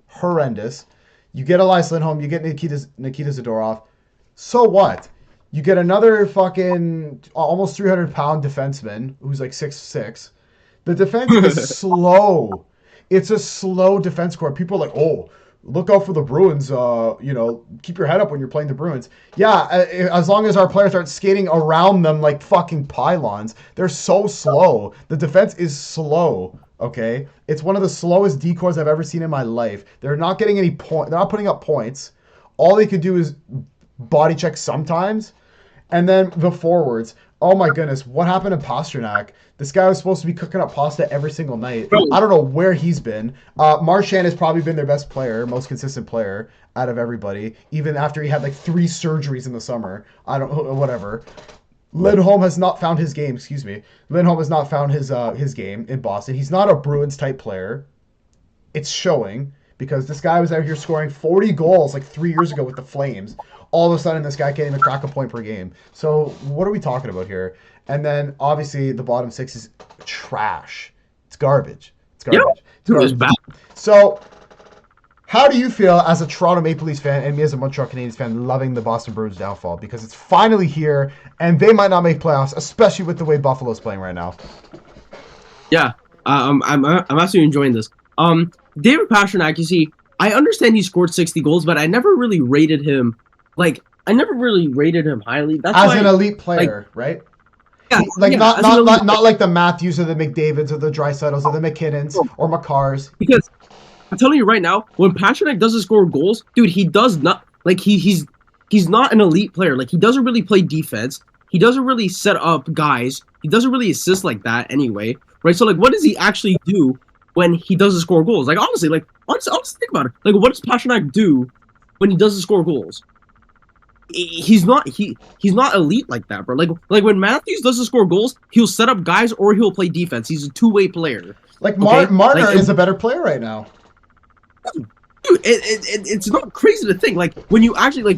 A: Horrendous. You get Elias Lindholm, you get Nikita Zadorov. So what? You get another fucking almost 300-pound defenseman who's like 6'6". The defense is slow. It's a slow defense core. People are like, oh, look out for the Bruins. Keep your head up when you're playing the Bruins. Yeah, as long as our players aren't skating around them like fucking pylons. They're so slow. The defense is slow. Okay, it's one of the slowest decors I've ever seen in my life. They're not getting any point. They're not putting up points. All they could do is body check sometimes, and then the forwards. Oh my goodness, what happened to Pastrnak? This guy was supposed to be cooking up pasta every single night. I don't know where he's been. Marchand has probably been their best player, most consistent player out of everybody, even after he had like 3 surgeries in the summer. I don't know, whatever. Lindholm has not found his game. Excuse me. Lindholm has not found his game in Boston. He's not a Bruins type player. It's showing because this guy was out here scoring 40 goals like 3 years ago with the Flames. All of a sudden, this guy can't even crack a point per game. So what are we talking about here? And then obviously the bottom 6 is trash. It's garbage. It's garbage.
B: Yeah,
A: it's garbage.
B: It was bad.
A: So how do you feel as a Toronto Maple Leafs fan and me as a Montreal Canadiens fan loving the Boston Bruins downfall? Because it's finally here, and they might not make playoffs, especially with the way Buffalo's playing right now.
B: Yeah, I'm absolutely enjoying this. David Pastrnak, you see, I understand he scored 60 goals, but I never really rated him, highly. That's
A: as
B: why,
A: an elite player, right?
B: Yeah,
A: not like the Matthews or the McDavids or the Draisaitl's or the McKinnons or Makars.
B: Because I'm telling you right now, when Pastrnak doesn't score goals, dude, he does not he's not an elite player. Like, he doesn't really play defense. He doesn't really set up guys. He doesn't really assist like that anyway, right? So like, what does he actually do when he doesn't score goals? Like, honestly, think about it. Like, what does Pastrnak do when he doesn't score goals? He's not elite like that, bro. Like when Matthews doesn't score goals, he'll set up guys or he'll play defense. He's a two-way player.
A: Like Marner is a better player right now.
B: Dude, it's not crazy to think. Like when you actually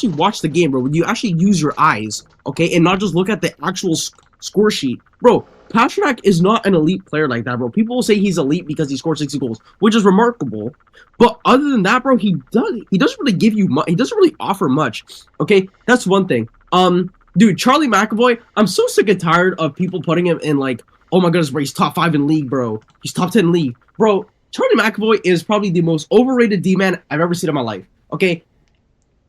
B: watch the game, bro. When you actually use your eyes, okay, and not just look at the actual score sheet, bro. Pastrnak is not an elite player like that, bro. People will say he's elite because he scored 60 goals, which is remarkable. But other than that, bro, he doesn't really give you much. He doesn't really offer much. Okay, that's one thing. Dude, Charlie McAvoy, I'm so sick and tired of people putting him in like, oh my goodness, bro, he's top 5 in league, bro. He's top 10 in league, bro. Charlie McAvoy is probably the most overrated D-man I've ever seen in my life. Okay,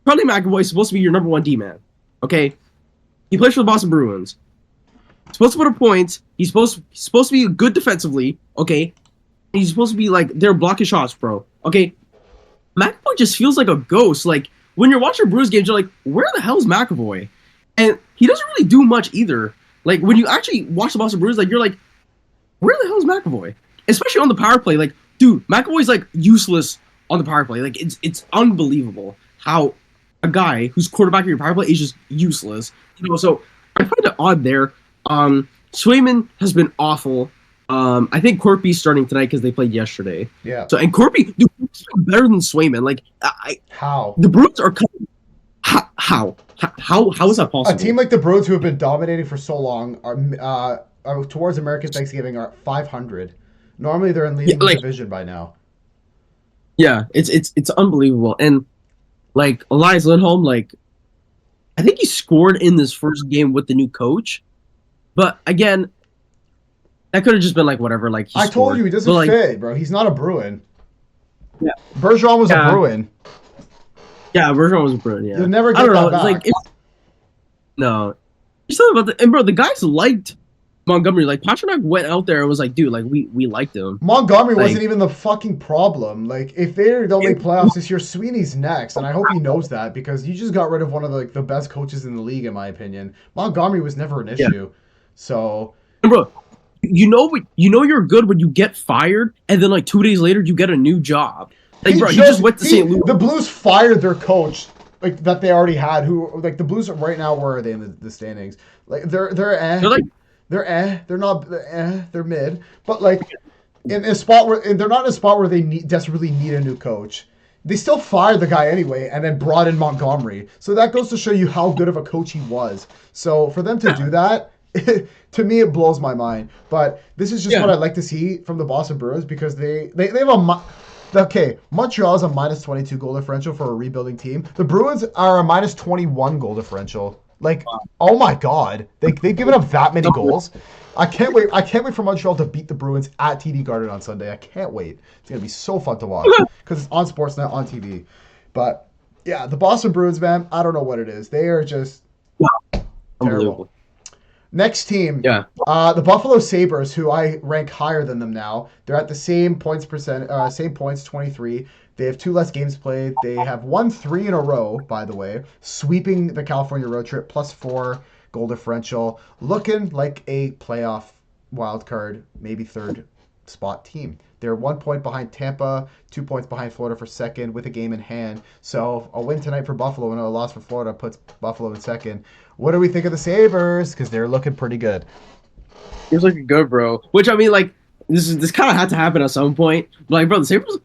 B: Charlie McAvoy is supposed to be your number 1 D-man. Okay, he plays for the Boston Bruins. He's supposed to put up points. He's supposed to be good defensively. Okay, he's supposed to be like they're blocking shots, bro. Okay, McAvoy just feels like a ghost. Like when you're watching Bruins games, you're like, where the hell's McAvoy? And he doesn't really do much either. Like when you actually watch the Boston Bruins, like you're like, where the hell is McAvoy? Especially on the power play. Like, dude, McAvoy's like useless on the power play. Like it's unbelievable how a guy who's quarterback of your power play is just useless. You know, so I find it odd there. Swayman has been awful. I think Corpy's starting tonight because they played yesterday.
A: Yeah.
B: So and Corpy, dude, better than Swayman. Like
A: how
B: the Bruins are coming. How is that possible?
A: A team like the Bruins, who have been dominating for so long, towards American Thanksgiving are 500. Normally they're in
B: Yeah,
A: leading the
B: like
A: division by now.
B: yeah, it's unbelievable. And like Elias Lindholm, like I think he scored in this first game with the new coach, but again, that could have just been like whatever, like he
A: I told
B: scored.
A: you he
B: But
A: doesn't
B: like
A: fit, bro. He's not a Bruin.
B: yeah,
A: Bergeron was a
B: yeah,
A: Bruin.
B: yeah, Bergeron was a Bruin. Yeah,
A: You'll never
B: I
A: get
B: don't know.
A: that
B: It's like
A: back.
B: no, there's something about the and bro, the guys liked Montgomery. Like Pasternak went out there and was like, dude, like we liked him.
A: Montgomery wasn't
B: Like
A: even the fucking problem. Like, if they don't make playoffs this year, Sweeney's next, and I hope he knows that because you just got rid of one of the best coaches in the league, in my opinion. Montgomery was never an
B: yeah,
A: issue. So
B: and bro, you know you're good when you get fired, and then like 2 days later you get a new job. Like bro, he just went to St. Louis.
A: the Blues fired their coach, like that they already had. Who like the Blues right now? Where are they in the standings? Like
B: They're like
A: they're not they're mid, but like in a spot where and they're not in a spot where they desperately need a new coach. They still fired the guy anyway, and then brought in Montgomery. So that goes to show you how good of a coach he was. So for them to do that, to me, it blows my mind. But this is just what I'd like to see from the Boston Bruins because they have a. Okay, Montreal is a minus 22 goal differential for a rebuilding team. The Bruins are a minus 21 goal differential. Like, oh my God, they've given up that many goals. I can't wait. I can't wait for Montreal to beat the Bruins at TD Garden on Sunday. I can't wait. It's gonna be so fun to watch because it's on Sportsnet on TV. But yeah, the Boston Bruins, man, I don't know what it is. They are just terrible. Next team, the Buffalo Sabres, who I rank higher than them now. They're at the same points, 23. They have 2 less games played. They have won 3 in a row, by the way, sweeping the California road trip, +4 goal differential, looking like a playoff wild card, maybe third spot team. They're 1 point behind Tampa, 2 points behind Florida for second with a game in hand. So a win tonight for Buffalo and a loss for Florida puts Buffalo in second. What do we think of the Sabres? Because they're looking pretty good.
B: He was looking good, bro. Which I mean, like this kind of had to happen at some point. But, like, bro, the Sabres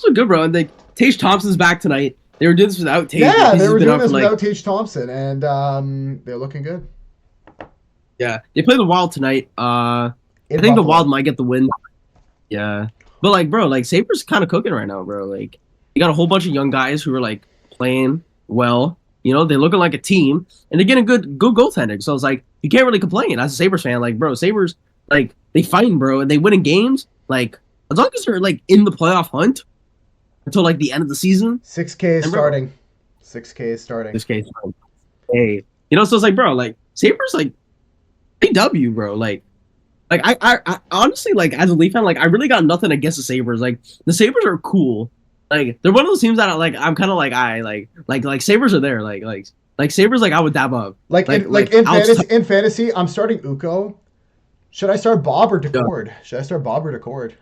B: look good, bro. And like Tage Thompson's back tonight. They were doing this without Tage.
A: Yeah, they were doing this without Tage Thompson, and they're looking good.
B: Yeah, they play the Wild tonight. I think Buffalo. The Wild might get the win. Yeah, but like, bro, like Sabres kind of cooking right now, bro. Like, you got a whole bunch of young guys who are like playing well. You know, they're looking like a team, and they're getting good goaltending. So it's like you can't really complain as a Sabres fan. Like, bro, Sabres, like they fighting, bro, and they win in games. Like, as long as they're like in the playoff hunt until like the end of the season.
A: 6K is starting. 6K is starting.
B: 6K is starting. Hey, you know, so it's like, bro, like Sabres, like AW, bro, like I honestly, like as a Leaf fan, like I really got nothing against the Sabres. Like the Sabres are cool. Like they're one of those teams that I'm kind of like like Sabres are there. Like Sabres, like I would dab up.
A: Like in fantasy, I'm starting Ukko. Should I start Bob or Decord? Should I start Bob or Decord?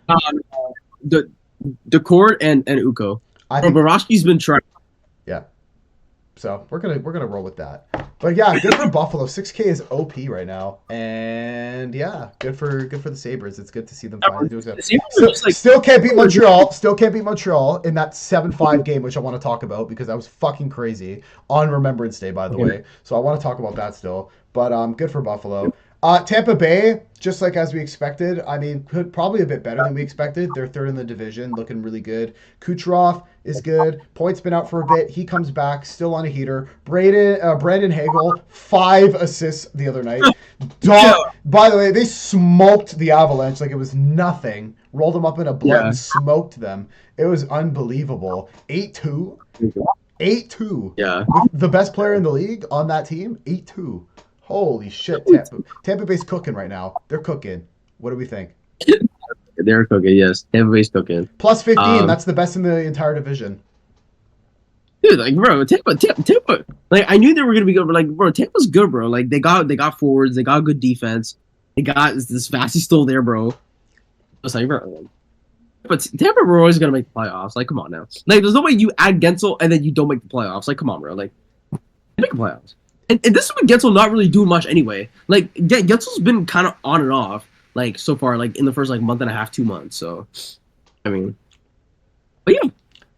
B: Decord and Ukko. I think Boroski's been trying.
A: Yeah. So we're gonna roll with that. But yeah, good for Buffalo. 6K is OP right now, and yeah, good for the Sabres. It's good to see them finally doing that. Still can't beat Montreal. Still can't beat Montreal in that 7-5 game, which I want to talk about because that was fucking crazy on Remembrance Day, by the way. So I want to talk about that still. But good for Buffalo. Tampa Bay, just like as we expected. I mean, probably a bit better than we expected. They're third in the division, looking really good. Kucherov is good. Point's been out for a bit. He comes back, still on a heater. Brandon Hagel, 5 assists the other night. By the way, they smoked the Avalanche like it was nothing. Rolled them up in a blunt and smoked them. It was unbelievable. 8-2. 8-2.
B: Yeah.
A: With the best player in the league on that team, 8-2. Holy shit, Tampa Bay's cooking right now. They're cooking. What do we think?
B: They're cooking, yes. Tampa Bay's cooking.
A: Plus 15, that's the best in the entire division.
B: Dude, like, bro, Tampa, like, I knew they were gonna be good, but like, bro, Tampa's good, bro. Like, they got forwards, they got good defense, they got this Vasi still there, bro. It's like, bro, but Tampa were always gonna make the playoffs. Like, come on now. Like, there's no way you add Gensel and then you don't make the playoffs. Like, come on, bro. Like, make the playoffs. And this is with Gensel not really doing much anyway. Like, Gensel's been kind of on and off, like, so far, like, in the first, like, month and a half, 2 months. So, I mean, but yeah,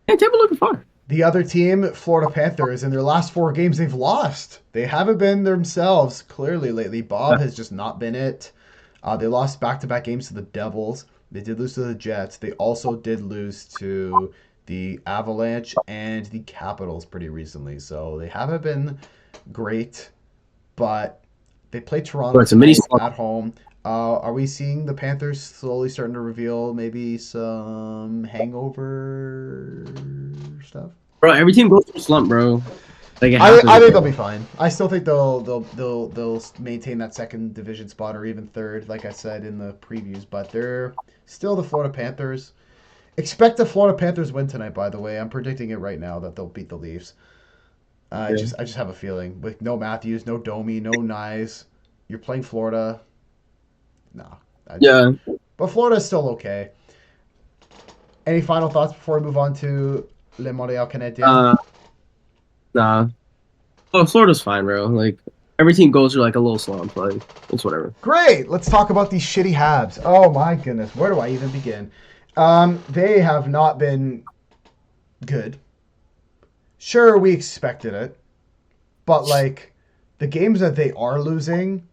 B: Tampa looking fine.
A: The other team, Florida Panthers, in their last 4 games, they've lost. They haven't been themselves, clearly, lately. Bob has just not been it. They lost back-to-back games to the Devils. They did lose to the Jets. They also did lose to the Avalanche and the Capitals pretty recently. So they haven't been great, but they play Toronto
B: But it's a mini
A: tonight
B: slump.
A: at home. Are we seeing the Panthers slowly starting to reveal maybe some hangover stuff?
B: Bro, every team goes through a slump, bro. Like it
A: I
B: happens,
A: think they'll
B: bro.
A: be fine. I still think they'll maintain that second division spot or even third, like I said in the previews. But they're still the Florida Panthers. Expect the Florida Panthers win tonight. By the way, I'm predicting it right now that they'll beat the Leafs.
B: Yeah.
A: I just have a feeling with no Matthews, no Domi, no Nyes. You're playing Florida. No, I just.
B: Yeah.
A: But Florida's still okay. Any final thoughts before we move on to Le Montréal Canadiens?
B: Uh, nah. Oh, Florida's fine, bro. Like every team goes through like a little slump. Like it's whatever.
A: Great. Let's talk about these shitty Habs. Oh my goodness, where do I even begin? They have not been good. Sure, we expected it, but like the games that they are losing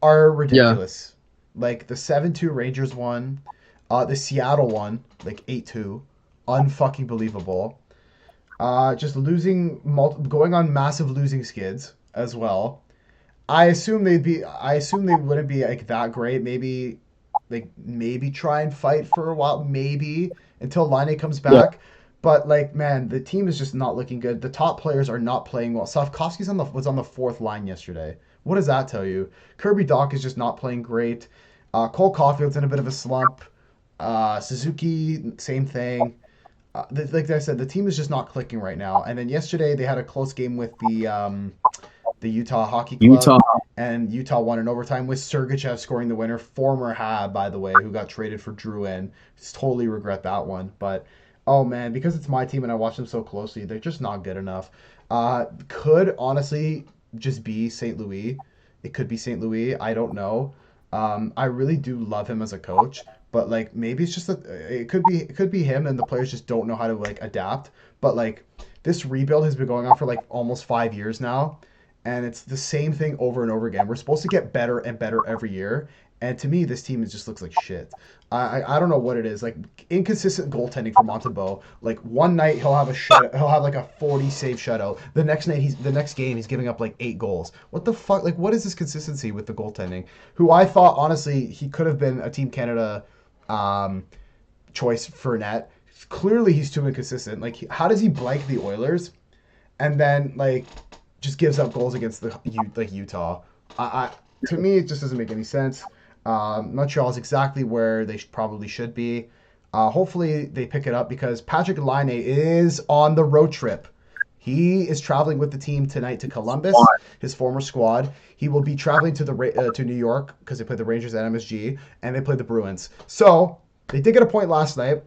A: are
B: Yeah.
A: ridiculous. Like the 7-2 Rangers one, the Seattle one, like 8-2, unfucking believable. Just going on massive losing skids as well. I assume they wouldn't be like that great. Maybe try and fight for a while, maybe until Line comes
B: Yeah.
A: back. But like, man, the team is just not looking good. The top players are not playing well. Slavkovsky's was on the fourth line yesterday. What does that tell you? Kirby Doc is just not playing great. Cole Caulfield's in a bit of a slump. Suzuki, same thing. Like I said, the team is just not clicking right now. And then yesterday they had a close game with the Utah Hockey Club,
B: Utah.
A: and Utah won in overtime with Sergachev scoring the winner. Former Hab, by the way, who got traded for Drouin. Just totally regret that one. But oh man, because it's my team and I watch them so closely, they're just not good enough. Could honestly just be St. Louis. It could be St. Louis. I don't know. I really do love him as a coach, but like maybe it's just that it could be him and the players just don't know how to like adapt. But like this rebuild has been going on for like almost 5 years now, and it's the same thing over and over again. We're supposed to get better and better every year, and to me, this team just looks like shit. I don't know what it is. Like inconsistent goaltending for Montembeault. Like one night he'll have like a 40 save shutout. The next game he's giving up like 8 goals. What the fuck? Like what is this consistency with the goaltending? Who I thought honestly he could have been a Team Canada um, choice for net. Clearly he's too inconsistent. Like how does he blank the Oilers and then like just gives up goals against like Utah. I to me it just doesn't make any sense. Montreal is exactly where they probably should be. Hopefully they pick it up because Patrick Laine is on the road trip. He is traveling with the team tonight to Columbus, his former squad. He will be traveling to New York because they play the Rangers at MSG and they play the Bruins. So they did get a point last night.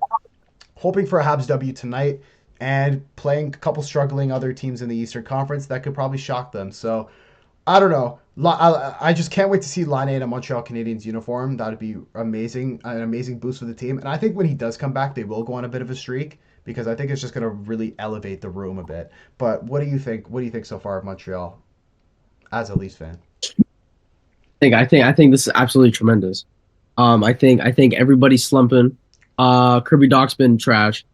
A: Hoping for a Habs W tonight and playing a couple struggling other teams in the Eastern Conference that could probably shock them. So I don't know. I just can't wait to see Laine in a Montreal Canadiens uniform. That would be amazing, an amazing boost for the team. And I think when he does come back, they will go on a bit of a streak because I think it's just going to really elevate the room a bit. But what do you think? What do you think so far of Montreal as a Leafs fan?
B: I think this is absolutely tremendous. I think everybody's slumping. Kirby Doc's been trash.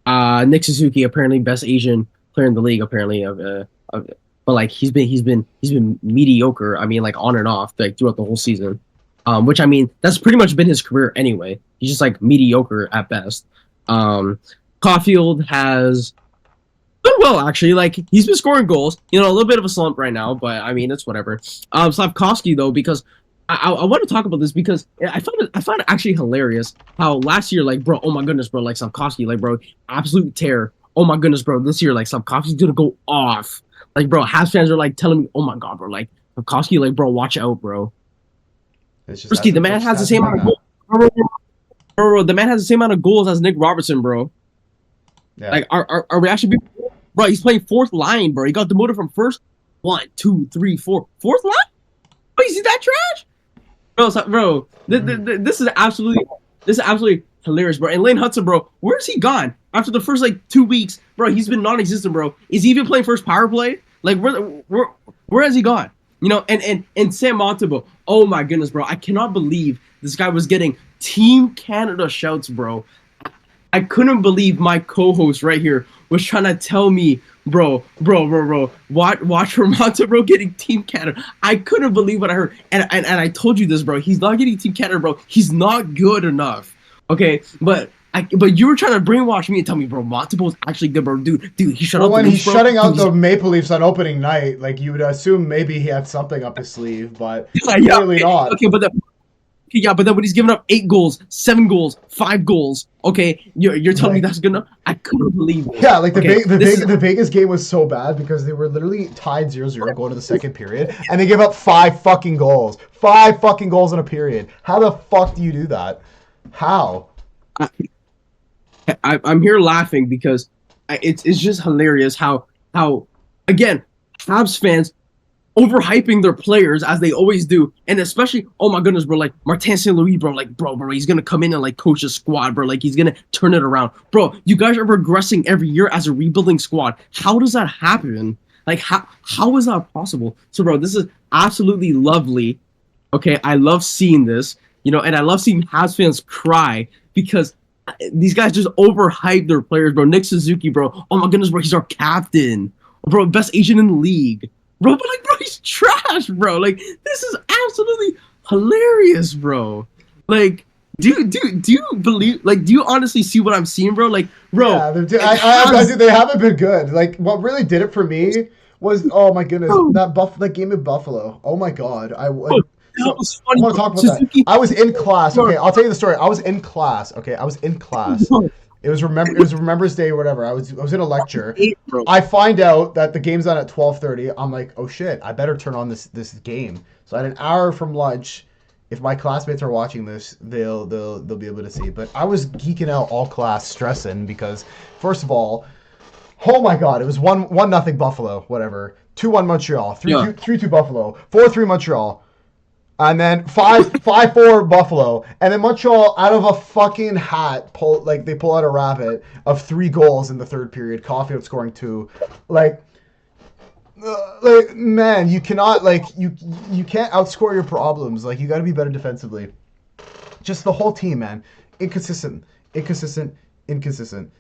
B: Nick Suzuki apparently best Asian player in the league apparently but like he's been mediocre. I mean like on and off like throughout the whole season. Which I mean that's pretty much been his career anyway. He's just like mediocre at best. Um, Caulfield has done well actually. Like he's been scoring goals. You know a little bit of a slump right now, but I mean it's whatever. Slavkovsky though because I want to talk about this because I found it actually hilarious how last year like bro oh my goodness bro like Slavkovsky like bro absolute tear oh my goodness bro this year like Slavkovsky's gonna go off like bro Habs fans are like telling me oh my god bro like Slavkovsky like bro watch out bro
A: It's just
B: Risky the man has the same amount of goals bro, the man has the same amount of goals as Nick Robertson bro
A: Yeah.
B: like are we actually bro he's playing fourth line bro he got demoted from first one two three fourth line bro you see that trash. Bro, this is absolutely hilarious, bro. And Lane Hudson, bro, where's he gone? After the first like 2 weeks, bro, he's been non-existent, bro. Is he even playing first power play? Like where has he gone? You know, and Sam Montembeau. Oh my goodness, bro! I cannot believe this guy was getting Team Canada shouts, bro. I couldn't believe my co-host right here was trying to tell me, bro, watch for Montembeau getting Team Canada. I couldn't believe what I heard, and I told you this, bro. He's not getting Team Canada, bro. He's not good enough. Okay, but you were trying to brainwash me and tell me, bro, Montebell's actually good, bro. Dude, he shut
A: Well,
B: out
A: when
B: the
A: he's
B: Leafs, bro.
A: shutting out
B: Dude,
A: the Maple Leafs on opening night, like you would assume maybe he had something up his sleeve, but
B: yeah,
A: clearly not.
B: okay, but then when he's giving up 8 goals, 7 goals, 5 goals, okay, you're telling me
A: Like,
B: that's good enough? I couldn't believe it.
A: yeah, like
B: Okay,
A: the Vegas game was so bad because they were literally tied 0-0 going to the second period, and they give up 5 fucking goals. 5 fucking goals in a period. How the fuck do you do that? How?
B: I'm here laughing because it's just hilarious how again Habs fans overhyping their players as they always do, and especially oh my goodness, bro, like Martin St. Louis, bro, like bro, he's gonna come in and like coach a squad, bro, like he's gonna turn it around, bro. You guys are regressing every year as a rebuilding squad. How does that happen? Like how is that possible? So, bro, this is absolutely lovely. Okay, I love seeing this, you know, and I love seeing Habs fans cry because these guys just overhype their players, bro. Nick Suzuki, bro. Oh my goodness, bro, he's our captain, bro, best agent in the league, bro. But like, bro, he's trash, bro. Like, this is absolutely hilarious, bro. Like, do you believe? Like, do you honestly see what I'm seeing, bro? Like, bro,
A: Yeah, they haven't been good. Like, what really did it for me was, oh my goodness, that game in Buffalo. Oh my god,
B: that
A: so
B: was
A: I
B: funny,
A: want to
B: bro.
A: talk about that.
B: Suzuki,
A: I was in class.
B: bro,
A: Okay, I'll tell you the story. I was in class. Okay, I was in class.
B: bro,
A: It was Remembrance Day or whatever. I was in a lecture.
B: bro.
A: I find out that the game's on at 12:30. I'm like, oh shit, I better turn on this game. So I had an hour from lunch. If my classmates are watching this, they'll be able to see. But I was geeking out all class, stressing because first of all, oh my god, it was 1-0 Buffalo, whatever. 2-1 Montreal, 3-2 Buffalo, 4-3 Montreal. And then 5-4 Buffalo, and then Montreal out of a fucking hat they pull out a rabbit of 3 goals in the third period. Caulfield scoring 2, like man, you cannot you can't outscore your problems. Like you got to be better defensively. Just the whole team, man, inconsistent.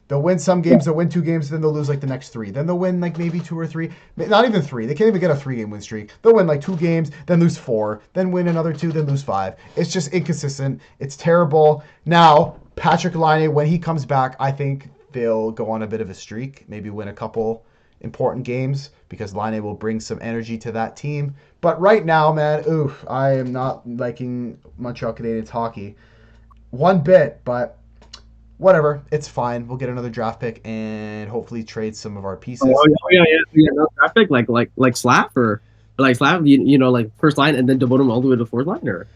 A: They'll win some games, they'll win 2 games, then they'll lose like the next 3. Then they'll win like maybe 2 or 3, not even 3. They can't even get a 3-game win streak. They'll win like 2 games, then lose 4, then win another 2, then lose 5. It's just inconsistent. It's terrible. Now, Patrick Laine, when he comes back, I think they'll go on a bit of a streak, maybe win a couple important games because Laine will bring some energy to that team. But right now, man, I am not liking Montreal Canadiens hockey one bit, but whatever, it's fine. We'll get another draft pick and hopefully trade some of our pieces.
B: Yeah. No traffic, like Slap or like Slap, you know, like first line and then devote him all the way to fourth line, or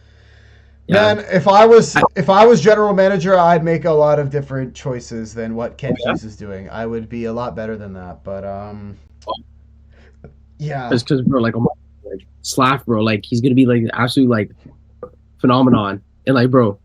B: yeah.
A: Man, if I was general manager, I'd make a lot of different choices than what Ken Hughes is doing. I would be a lot better than that, but yeah.
B: Because bro, like, oh my, like Slap, bro, like he's gonna be like an absolute like phenomenon, and like, bro,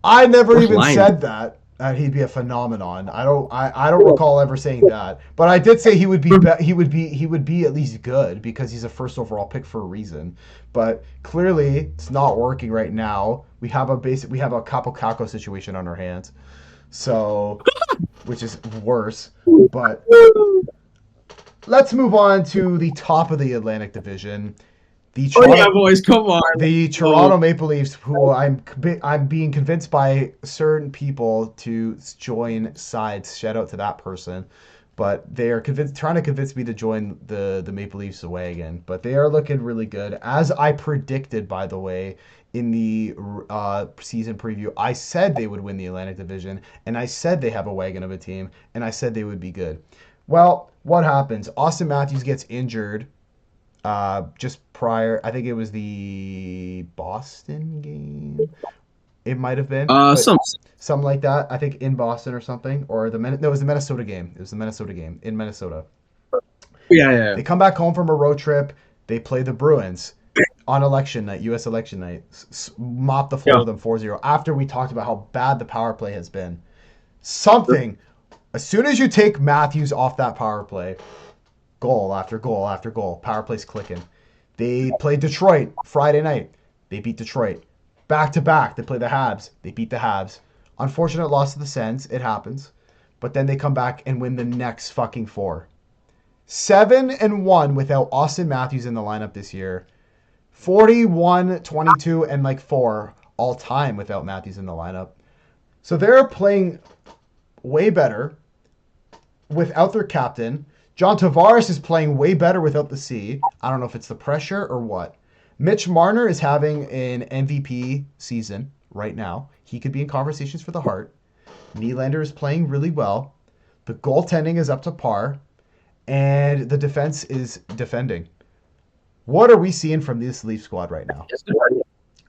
A: I never even
B: line.
A: said that he'd be a phenomenon. I don't recall ever saying that. But I did say he would be at least good because he's a first overall pick for a reason. But clearly it's not working right now. We have a Capo Caco situation on our hands. So which is worse. But let's move on to the top of the Atlantic Division.
B: Boys, come on.
A: The Toronto Maple Leafs, who I'm being convinced by certain people to join sides. Shout out to that person, but they are trying to convince me to join the Maple Leafs away again. But they are looking really good, as I predicted. By the way, in the season preview, I said they would win the Atlantic Division, and I said they have a wagon of a team, and I said they would be good. Well, what happens? Austin Matthews gets injured. Just prior, I think it was the Boston game. It might have been something like that. I think in Boston or something, or it was the Minnesota game. It was the Minnesota game in Minnesota.
B: Yeah.
A: They come back home from a road trip. They play the Bruins on election night, U.S. election night. Mop the floor with them 4-0. After we talked about how bad the power play has been, as soon as you take Matthews off that power play. Goal after goal after goal. Power play's clicking. They play Detroit Friday night. They beat Detroit. Back to back, they play the Habs. They beat the Habs. Unfortunate loss to the Sens. It happens. But then they come back and win the next fucking 4. 7-1 without Austin Matthews in the lineup this year. 41, 22, and like 4 all time without Matthews in the lineup. So they're playing way better without their captain. John Tavares is playing way better without the C. I don't know if it's the pressure or what. Mitch Marner is having an MVP season right now. He could be in conversations for the Hart. Nylander is playing really well. The goaltending is up to par. And the defense is defending. What are we seeing from this Leaf squad right now?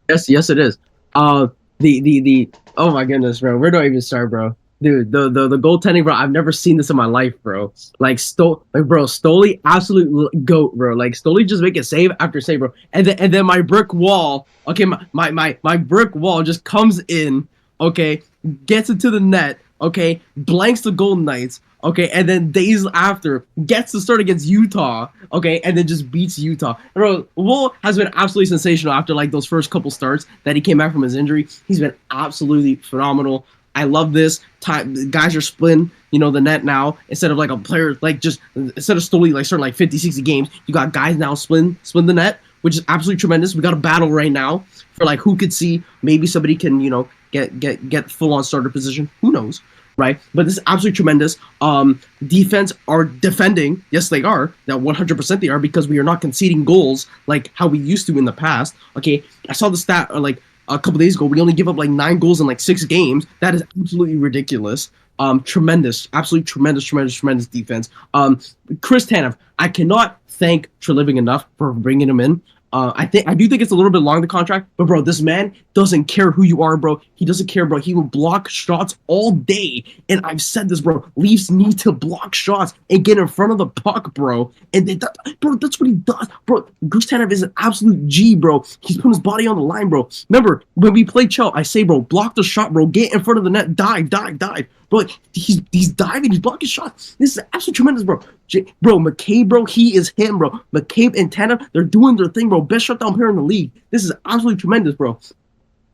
B: Yes, it is. The oh my goodness, bro. Where do I even start, bro? Dude, the goaltending, bro. I've never seen this in my life, bro. Stoli, absolute goat, bro. Like Stoli just making save after save, bro. And then my brick wall, okay, my brick wall just comes in, okay, gets into the net, okay, blanks the Golden Knights, okay, and then days after gets to start against Utah, okay, and then just beats Utah. Bro, Woll has been absolutely sensational after like those first couple starts that he came back from his injury. He's been absolutely phenomenal. I love this. Guys are splitting, the net now. Instead of like a player, like just instead of Stoli like starting like 50, 60 games, you got guys now splitting the net, which is absolutely tremendous. We got a battle right now for like who could see. Maybe somebody can, get full on starter position. Who knows? Right, but this is absolutely tremendous. Defense are defending. Yes, they are. That 100% they are because we are not conceding goals like how we used to in the past. Okay, I saw the stat like a couple days ago. We only give up like 9 goals in like 6 games. That is absolutely ridiculous. Tremendous, absolutely tremendous defense. Chris Tanev, I cannot thank Treliving enough for bringing him in. I do think it's a little bit long, the contract, but bro, this man doesn't care who you are, bro. He doesn't care, bro. He will block shots all day. And I've said this, bro. Leafs need to block shots and get in front of the puck, bro. And bro, that's what he does. Bro, Chris Tanev is an absolute G, bro. He's putting his body on the line, bro. Remember, when we play Chell, I say, bro, block the shot, bro. Get in front of the net. Dive. Bro, he's diving. He's blocking shots. This is absolutely tremendous, bro. Bro, McCabe, bro, he is him, bro. McCabe and Tanev, they're doing their thing, bro. Best shutdown player in the league. This is absolutely tremendous, bro.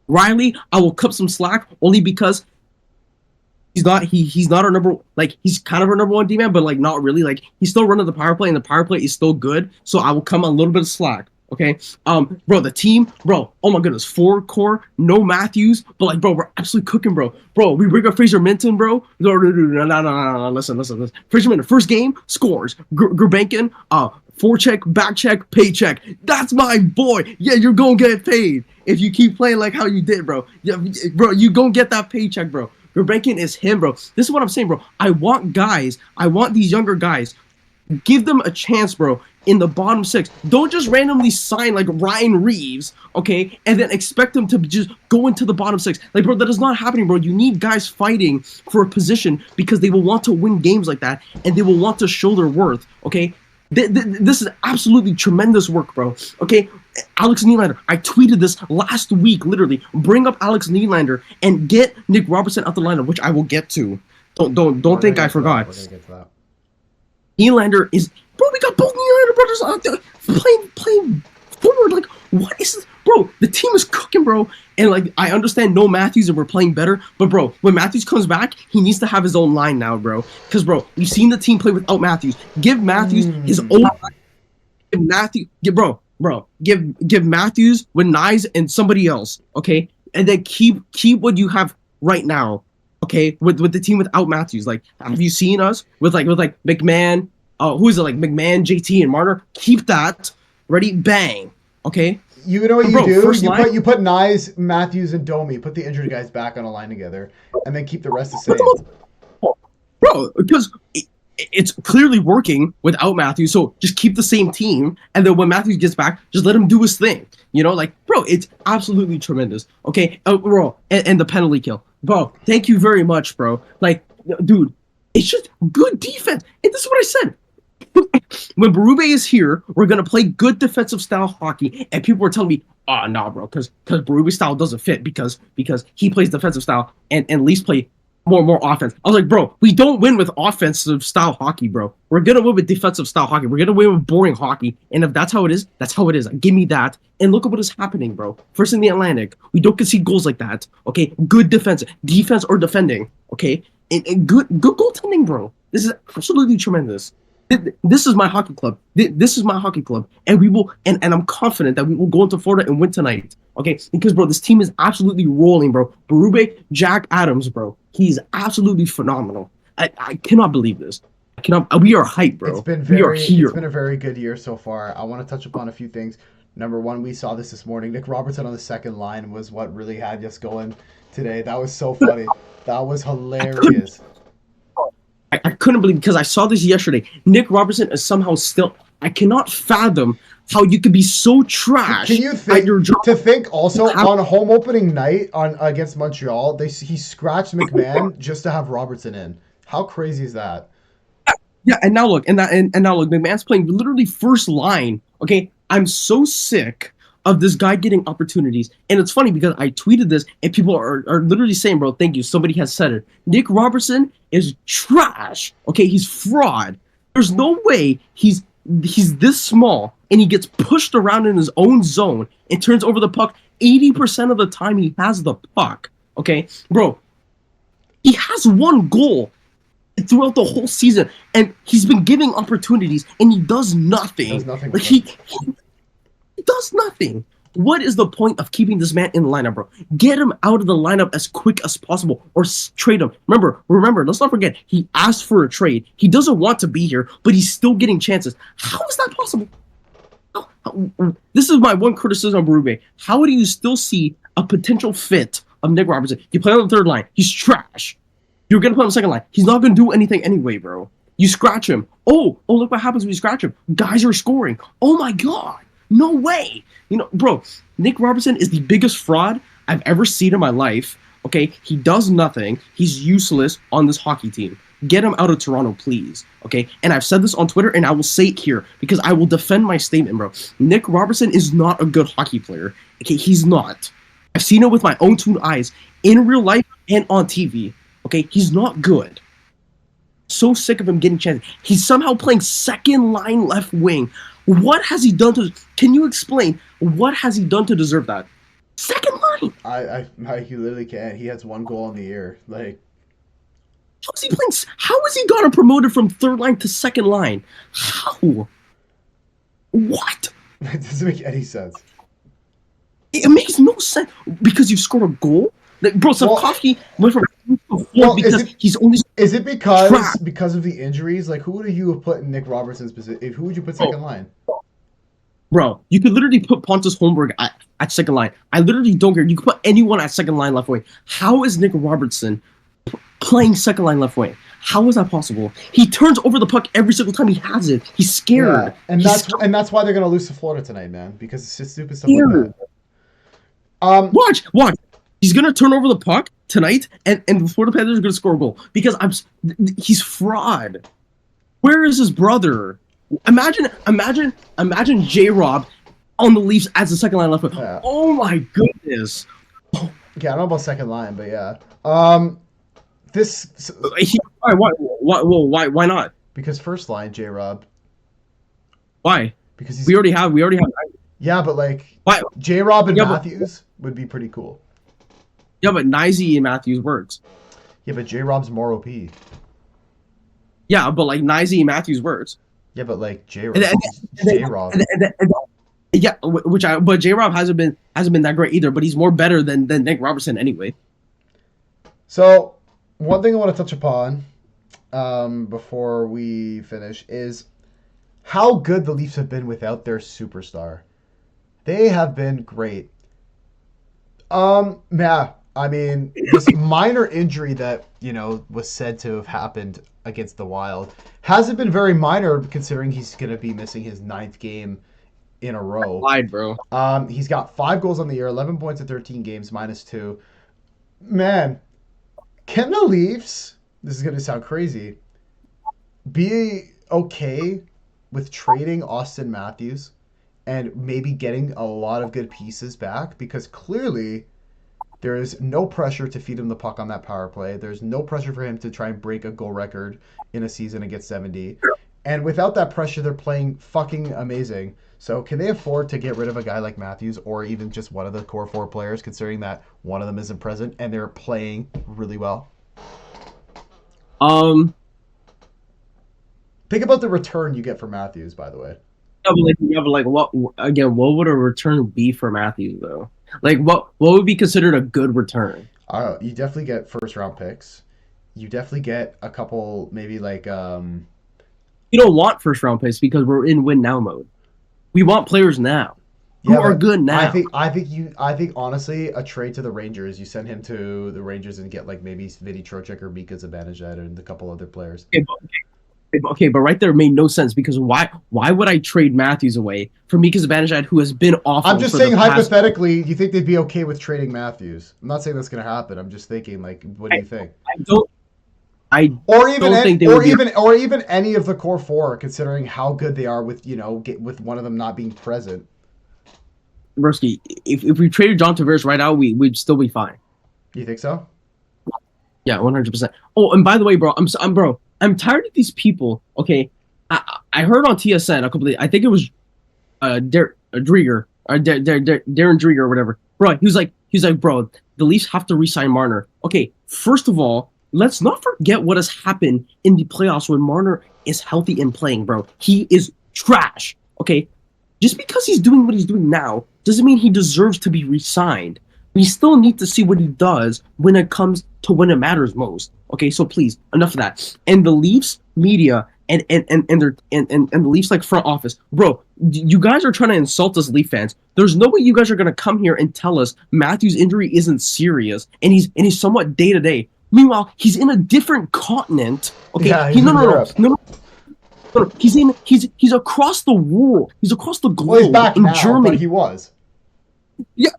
B: Riley, I will cut some slack only because he's not our number, like he's kind of our number 1 D-man, but like not really. Like he's still running the power play, and the power play is still good. So I will come a little bit of slack. Okay, bro, the team, bro, oh my goodness, 4 core, no Matthews, but like, bro, we're absolutely cooking, bro. We bring up Fraser Minton, bro. No, listen. Fraser Minton, first game, scores. Gurbankin, forecheck, back check, paycheck. That's my boy. Yeah, you're gonna get paid if you keep playing like how you did, bro. Yeah, bro, you gonna get that paycheck, bro. Gurbankin is him, bro. This is what I'm saying, bro. I want these younger guys. Give them a chance, bro, in the bottom 6. Don't just randomly sign like Ryan Reeves, okay, and then expect them to just go into the bottom 6. Like, bro, that is not happening, bro. You need guys fighting for a position because they will want to win games like that, and they will want to show their worth, okay? This is absolutely tremendous work, bro, okay? Alex Nylander, I tweeted this last week, literally. Bring up Alex Nylander and get Nick Robertson out the lineup, which I will get to. Don't think I forgot.
A: We're gonna get to that.
B: Nylander is, bro. We got both Nylander brothers out there playing forward. Like, what is this, bro? The team is cooking, bro. And like, I understand no Matthews and we're playing better, but bro, when Matthews comes back, he needs to have his own line now, bro. Because bro, we've seen the team play without Matthews. Give Matthews his own line. Give Matthews, give Matthews with Nyes and somebody else, okay? And then keep what you have right now. Okay, with the team without Matthews, like, have you seen us with McMahon? Who is it? Like McMahon, JT, and Marner. Keep that ready. Bang. Okay.
A: You know what you do? You put Nyes, Matthews, and Domi. Put the injured guys back on a line together, and then keep the rest the same.
B: Bro, because it's clearly working without Matthews. So just keep the same team, and then when Matthews gets back, just let him do his thing. Bro, it's absolutely tremendous. Okay, bro, and the penalty kill. Bro, thank you very much, bro. Like, dude, it's just good defense. And this is what I said. When Berube is here, we're going to play good defensive style hockey. And people were telling me, nah, bro, because Berube style doesn't fit because he plays defensive style and Leafs play more offense. I was like, bro, we don't win with offensive style hockey, bro. We're gonna win with defensive style hockey. We're gonna win with boring hockey. And if that's how it is, that's how it is. Give me that. And look at what is happening, bro. First in the Atlantic, we don't concede goals like that. Okay, good defense or defending. Okay, and good goaltending, bro. This is absolutely tremendous. This is my hockey club. This is my hockey club, and we will. And I'm confident that we will go into Florida and win tonight. Okay, because bro, this team is absolutely rolling, bro. Berube, Jack Adams, bro. He's absolutely phenomenal. I cannot believe this. I cannot. We are hyped, bro. We are here.
A: It's been a very good year so far. I want to touch upon a few things. Number one, we saw this morning. Nick Robertson on the second line was what really had us going today. That was so funny. That was hilarious.
B: I couldn't believe because I saw this yesterday. Nick Robertson is somehow still. I cannot fathom how you could be so trash
A: Can you
B: at
A: think
B: your job.
A: to think also on home opening night on against Montreal, he scratched McMahon just to have Robertson in. How crazy is that?
B: Yeah, and now look, and now look, McMahon's playing literally first line. Okay, I'm so sick of this guy getting opportunities, and it's funny because I tweeted this, and people are literally saying, "Bro, thank you." Somebody has said it. Nick Robertson is trash. Okay, he's fraud. There's no way he's this small and he gets pushed around in his own zone and turns over the puck 80% of the time he has the puck. Okay, bro, he has one goal throughout the whole season, and he's been giving opportunities, and he does nothing.
A: Does nothing
B: Like
A: with
B: he does nothing. What is the point of keeping this man in the lineup, bro? Get him out of the lineup as quick as possible, or trade him. Remember. Let's not forget he asked for a trade. He doesn't want to be here, but he's still getting chances. How is that possible? This is my one criticism of Berube. How do you still see a potential fit of Nick Robertson? You play on the third line. He's trash. You're going to put him on the second line. He's not going to do anything anyway, bro. You scratch him. Oh, look what happens when you scratch him. Guys are scoring. Oh, my God. No way. You know, bro, Nick Robertson is the biggest fraud I've ever seen in my life. Okay? He does nothing. He's useless on this hockey team. Get him out of Toronto, please. Okay? And I've said this on Twitter, and I will say it here because I will defend my statement, bro. Nick Robertson is not a good hockey player. Okay? He's not. I've seen it with my own two eyes in real life and on TV. Okay? He's not good. So sick of him getting chances. He's somehow playing second line left wing. What has he done to? Can you explain what has he done to deserve that? Second line.
A: You literally can't. He has one goal in the year. Like,
B: how is he playing? How has he gotten promoted from third line to second line? How? What?
A: it doesn't make any sense.
B: It makes no sense because you scored a goal. Like, bro, Slavkovsky went from because he's only.
A: Is it because of the injuries? Like, who would you have put in Nick Robertson's position? Who would you put second line?
B: Bro, you could literally put Pontus Holmberg at second line. I literally don't care. You could put anyone at second line left wing. How is Nick Robertson playing second line left wing? How is that possible? He turns over the puck every single time he has it. He's scared.
A: Yeah, and that's why they're gonna lose to Florida tonight, man. Because it's just stupid stuff like that.
B: Watch. He's gonna turn over the puck tonight, and the Florida Panthers are gonna score a goal because he's fraud. Where is his brother? Imagine J-Rob on the Leafs as the second line left wing. Yeah. Oh my goodness.
A: Yeah, I don't know about second line, but yeah.
B: Why not?
A: Because first line, J-Rob.
B: Why? Because we already have.
A: Yeah, but like J-Rob and Matthews would be pretty cool.
B: Yeah, but Nyzy and Matthews works.
A: Yeah, but J-Rob's more OP.
B: Yeah, but like Nyzy and Matthews works.
A: Yeah, but like J-Rob.
B: Yeah, but J-Rob hasn't been that great either. But he's more better than Nick Robertson anyway.
A: So one thing I want to touch upon before we finish is how good the Leafs have been without their superstar. They have been great. Yeah, I mean, this minor injury that, was said to have happened against the Wild hasn't been very minor considering he's going to be missing his 9th game in a row.
B: Lied, bro.
A: He's got 5 goals on the year, 11 points in 13 games, -2. Man, can the Leafs, this is going to sound crazy, be okay with trading Austin Matthews and maybe getting a lot of good pieces back? Because clearly There is no pressure to feed him the puck on that power play. There's no pressure for him to try and break a goal record in a season and get 70. And without that pressure, they're playing fucking amazing. So can they afford to get rid of a guy like Matthews or even just one of the core four players, considering that one of them isn't present and they're playing really well? Think about the return you get for Matthews, by the way.
B: Like what again? What would a return be for Matthews though? Like what would be considered a good return?
A: You definitely get first round picks. You definitely get a couple, maybe like
B: We don't want first round picks because we're in win now mode. We want players now who are good now.
A: I think honestly, a trade to the Rangers, you send him to the Rangers and get like maybe Vinny Trocheck or Mika Zibanejad and a couple other players.
B: Okay, but right there made no sense because why would I trade Matthews away for Mika Zibanejad, who has been awful?
A: I'm just saying hypothetically, do you think they'd be okay with trading Matthews? I'm not saying that's going to happen. I'm just thinking, like, what do you think?
B: Or
A: even any of the core four, considering how good they are with with one of them not being present.
B: Ruski, if we traded John Tavares right now, we'd still be fine.
A: You think so?
B: Yeah, 100%. Oh, and by the way, bro, I'm tired of these people. Okay, I heard on TSN a couple of, I think it was Darren Dreger or whatever. Bro, he was like, bro, the Leafs have to re-sign Marner. Okay, first of all, let's not forget what has happened in the playoffs when Marner is healthy and playing, bro. He is trash. Okay, just because he's doing what he's doing now doesn't mean he deserves to be re-signed. We still need to see what he does when it comes to when it matters most. Okay, so please, enough of that. And the Leafs media and the Leafs like front office, bro, you guys are trying to insult us, Leaf fans. There's no way you guys are gonna come here and tell us Matthews' injury isn't serious and he's somewhat day to day. Meanwhile, he's in a different continent. Okay,
A: yeah,
B: no. He's across the world. He's across the globe.
A: Well, he's back
B: in
A: now,
B: Germany.
A: But he was.
B: Yeah.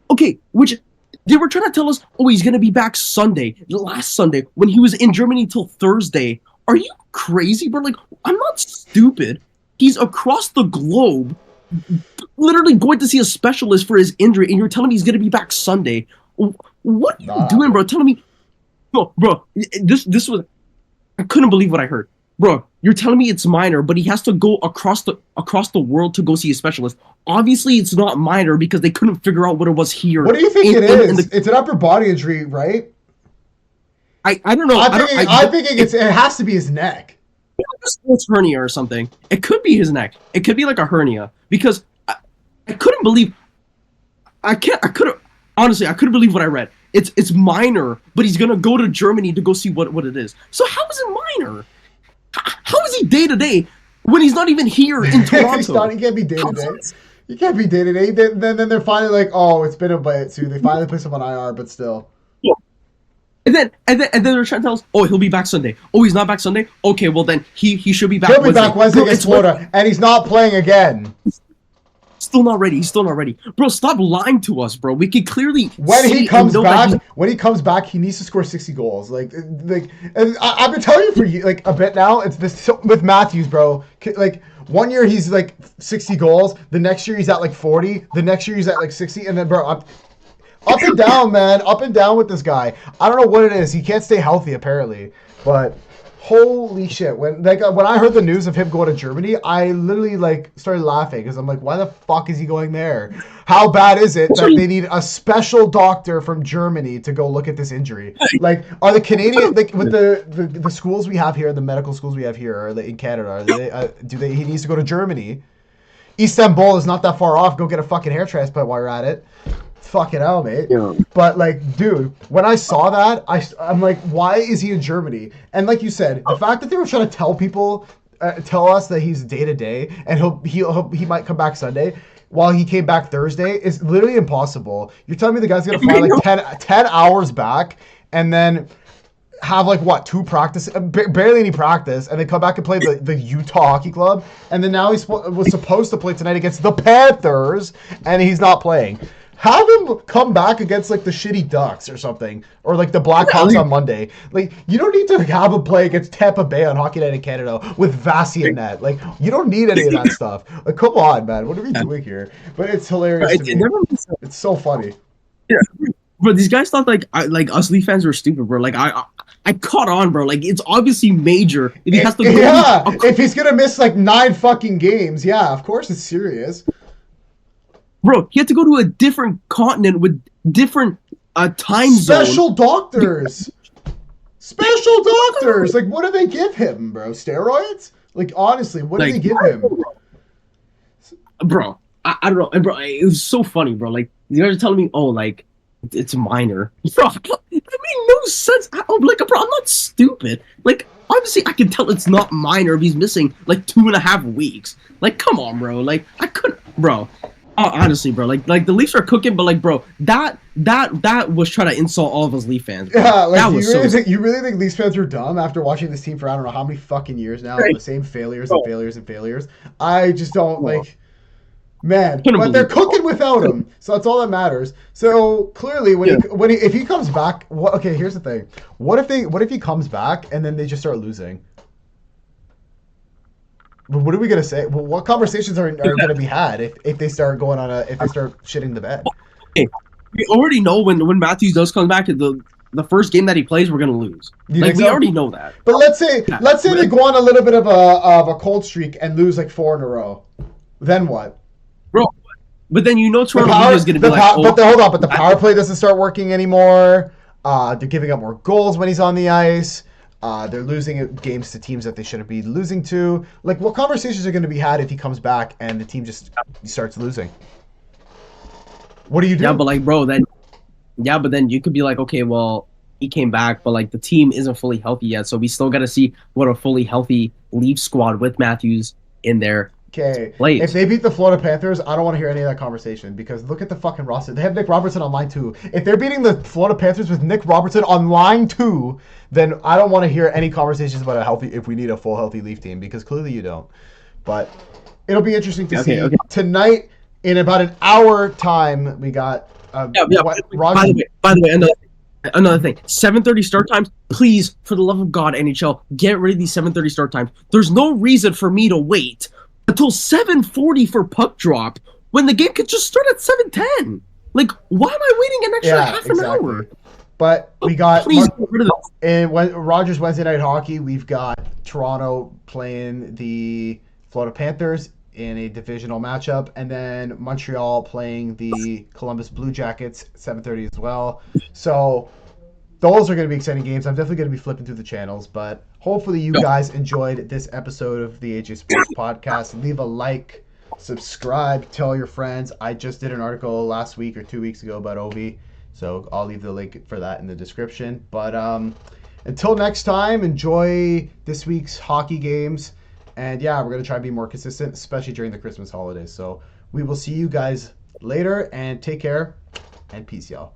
B: Okay, which they were trying to tell us, oh, he's going to be back Sunday, last Sunday, when he was in Germany till Thursday. Are you crazy, bro? Like, I'm not stupid. He's across the globe, literally going to see a specialist for his injury, and you're telling me he's going to be back Sunday. What are you doing, bro? Telling me, bro, this was, I couldn't believe what I heard. Bro, you're telling me it's minor, but he has to go across the world to go see a specialist. Obviously, it's not minor because they couldn't figure out what it was here.
A: What do you think it is? It's an upper body injury, right?
B: I don't know.
A: I'm thinking it has to be his neck.
B: A sports hernia or something. It could be his neck. It could be like a hernia because I couldn't believe. Honestly, I couldn't believe what I read. It's minor, but he's gonna go to Germany to go see what it is. So how is it minor? How is he day to day when he's not even here in Toronto?
A: He can't be day to day. You can't be day to day. Then they're finally like, oh, it's been a bit too. They finally put him on IR, but still.
B: Yeah. And then they're trying to tell us, oh, he'll be back Sunday. Oh, he's not back Sunday. Okay, well then he should be back.
A: He'll be back Wednesday against Florida, and he's not playing again.
B: Still not ready. He's still not ready, bro. Stop lying to us, bro. We can clearly
A: when he comes back, he needs to score 60 goals. And I've been telling you for like a bit now. It's this with Matthews, bro. Like 1 year he's like 60 goals. The next year he's at like 40. The next year he's at like 60. And then, bro, up and down, man. Up and down with this guy. I don't know what it is. He can't stay healthy apparently, but. Holy shit! When I heard the news of him going to Germany, I literally started laughing because I'm like, why the fuck is he going there? How bad is it that they need a special doctor from Germany to go look at this injury? Like, are the Canadian with the schools we have here, the medical schools we have here, are they in Canada? He needs to go to Germany? Istanbul is not that far off. Go get a fucking hair transplant while you're at it. Fucking hell, mate. Yeah. But dude, when I saw that, I'm like, why is he in Germany? And like you said, the fact that they were trying to tell us that he's day to day and he might come back Sunday while he came back Thursday is literally impossible. You're telling me the guy's gonna fly 10 hours back and then have 2 practice, barely any practice, and then come back and play the Utah Hockey Club, and then now was supposed to play tonight against the Panthers, and he's not playing. Have him come back against the shitty Ducks or something, or the Blackhawks on Monday. You don't need to have him play against Tampa Bay on Hockey Night in Canada with Vasi and net. You don't need any of that stuff. Come on, man. What are we doing here? But it's hilarious to me. It's so funny.
B: Yeah. bro, these guys thought like us Leaf fans were stupid, bro. Like I caught on, bro. Like it's obviously major if he has to go.
A: Yeah, if he's gonna miss like 9 fucking games, yeah, of course it's serious.
B: Bro, he had to go to a different continent with different time zone.
A: Special doctors. Special doctors. Like, what do they give him, bro? Steroids? Like, honestly, what do they give him?
B: Bro, I don't know. And bro, it was so funny, bro. Like, you guys are telling me, oh, like, it's minor. Bro, that made no sense. I'm like, bro, I'm not stupid. Like, obviously, I can tell it's not minor if he's missing, like, 2.5 weeks. Like, come on, bro. Like, I couldn't, bro. Honestly, bro, like the Leafs are cooking, but like, bro, that was trying to insult all of us Leaf fans. Bro.
A: Yeah, like
B: that
A: you really think Leafs fans are dumb after watching this team for I don't know how many fucking years now, right. The same failures and failures and failures. I just don't like, man. But they're cooking without him, so that's all that matters. So clearly, if he comes back, okay, here's the thing: what if he comes back and then they just start losing? What are we gonna say? Well, what conversations are gonna be had if they start going on if they start shitting the bed?
B: Okay. We already know when Matthews does come back, the first game that he plays, we're gonna lose. Like we already know that.
A: But let's say they go on a little bit of a cold streak and lose like 4 in a row. Then what?
B: Bro, but then you know Toronto is gonna be like,
A: hold on, but the power play doesn't start working anymore. They're giving up more goals when he's on the ice. They're losing games to teams that they shouldn't be losing to. Like, what conversations are going to be had if he comes back and the team just starts losing? What do you do?
B: Yeah, but like, bro, then you could be like, okay, well, he came back, but like the team isn't fully healthy yet, so we still got to see what a fully healthy Leaf squad with Matthews in there.
A: Okay, if they beat the Florida Panthers, I don't want to hear any of that conversation because look at the fucking roster. They have Nick Robertson on line 2. If they're beating the Florida Panthers with Nick Robertson on line 2, then I don't want to hear any conversations about if we need a full healthy Leaf team because clearly you don't. But it'll be interesting to see. Okay. Tonight, in about an hour time, we got
B: Roger. By the way, another thing, 7:30 start times. Please, for the love of God, NHL, get rid of these 7:30 start times. There's no reason for me to wait until 7:40 for puck drop when the game could just start at 7:10. Like, why am I waiting an extra half an hour?
A: But we got in Rogers Wednesday Night Hockey. We've got Toronto playing the Florida Panthers in a divisional matchup, and then Montreal playing the Columbus Blue Jackets 7:30 as well. So those are going to be exciting games. I'm definitely going to be flipping through the channels, but hopefully you guys enjoyed this episode of the AJ Sports Podcast. Leave a like, subscribe, tell your friends. I just did an article last week or 2 weeks ago about Ovi, so I'll leave the link for that in the description. But until next time, enjoy this week's hockey games. And yeah, we're going to try to be more consistent, especially during the Christmas holidays. So we will see you guys later, and take care, and peace, y'all.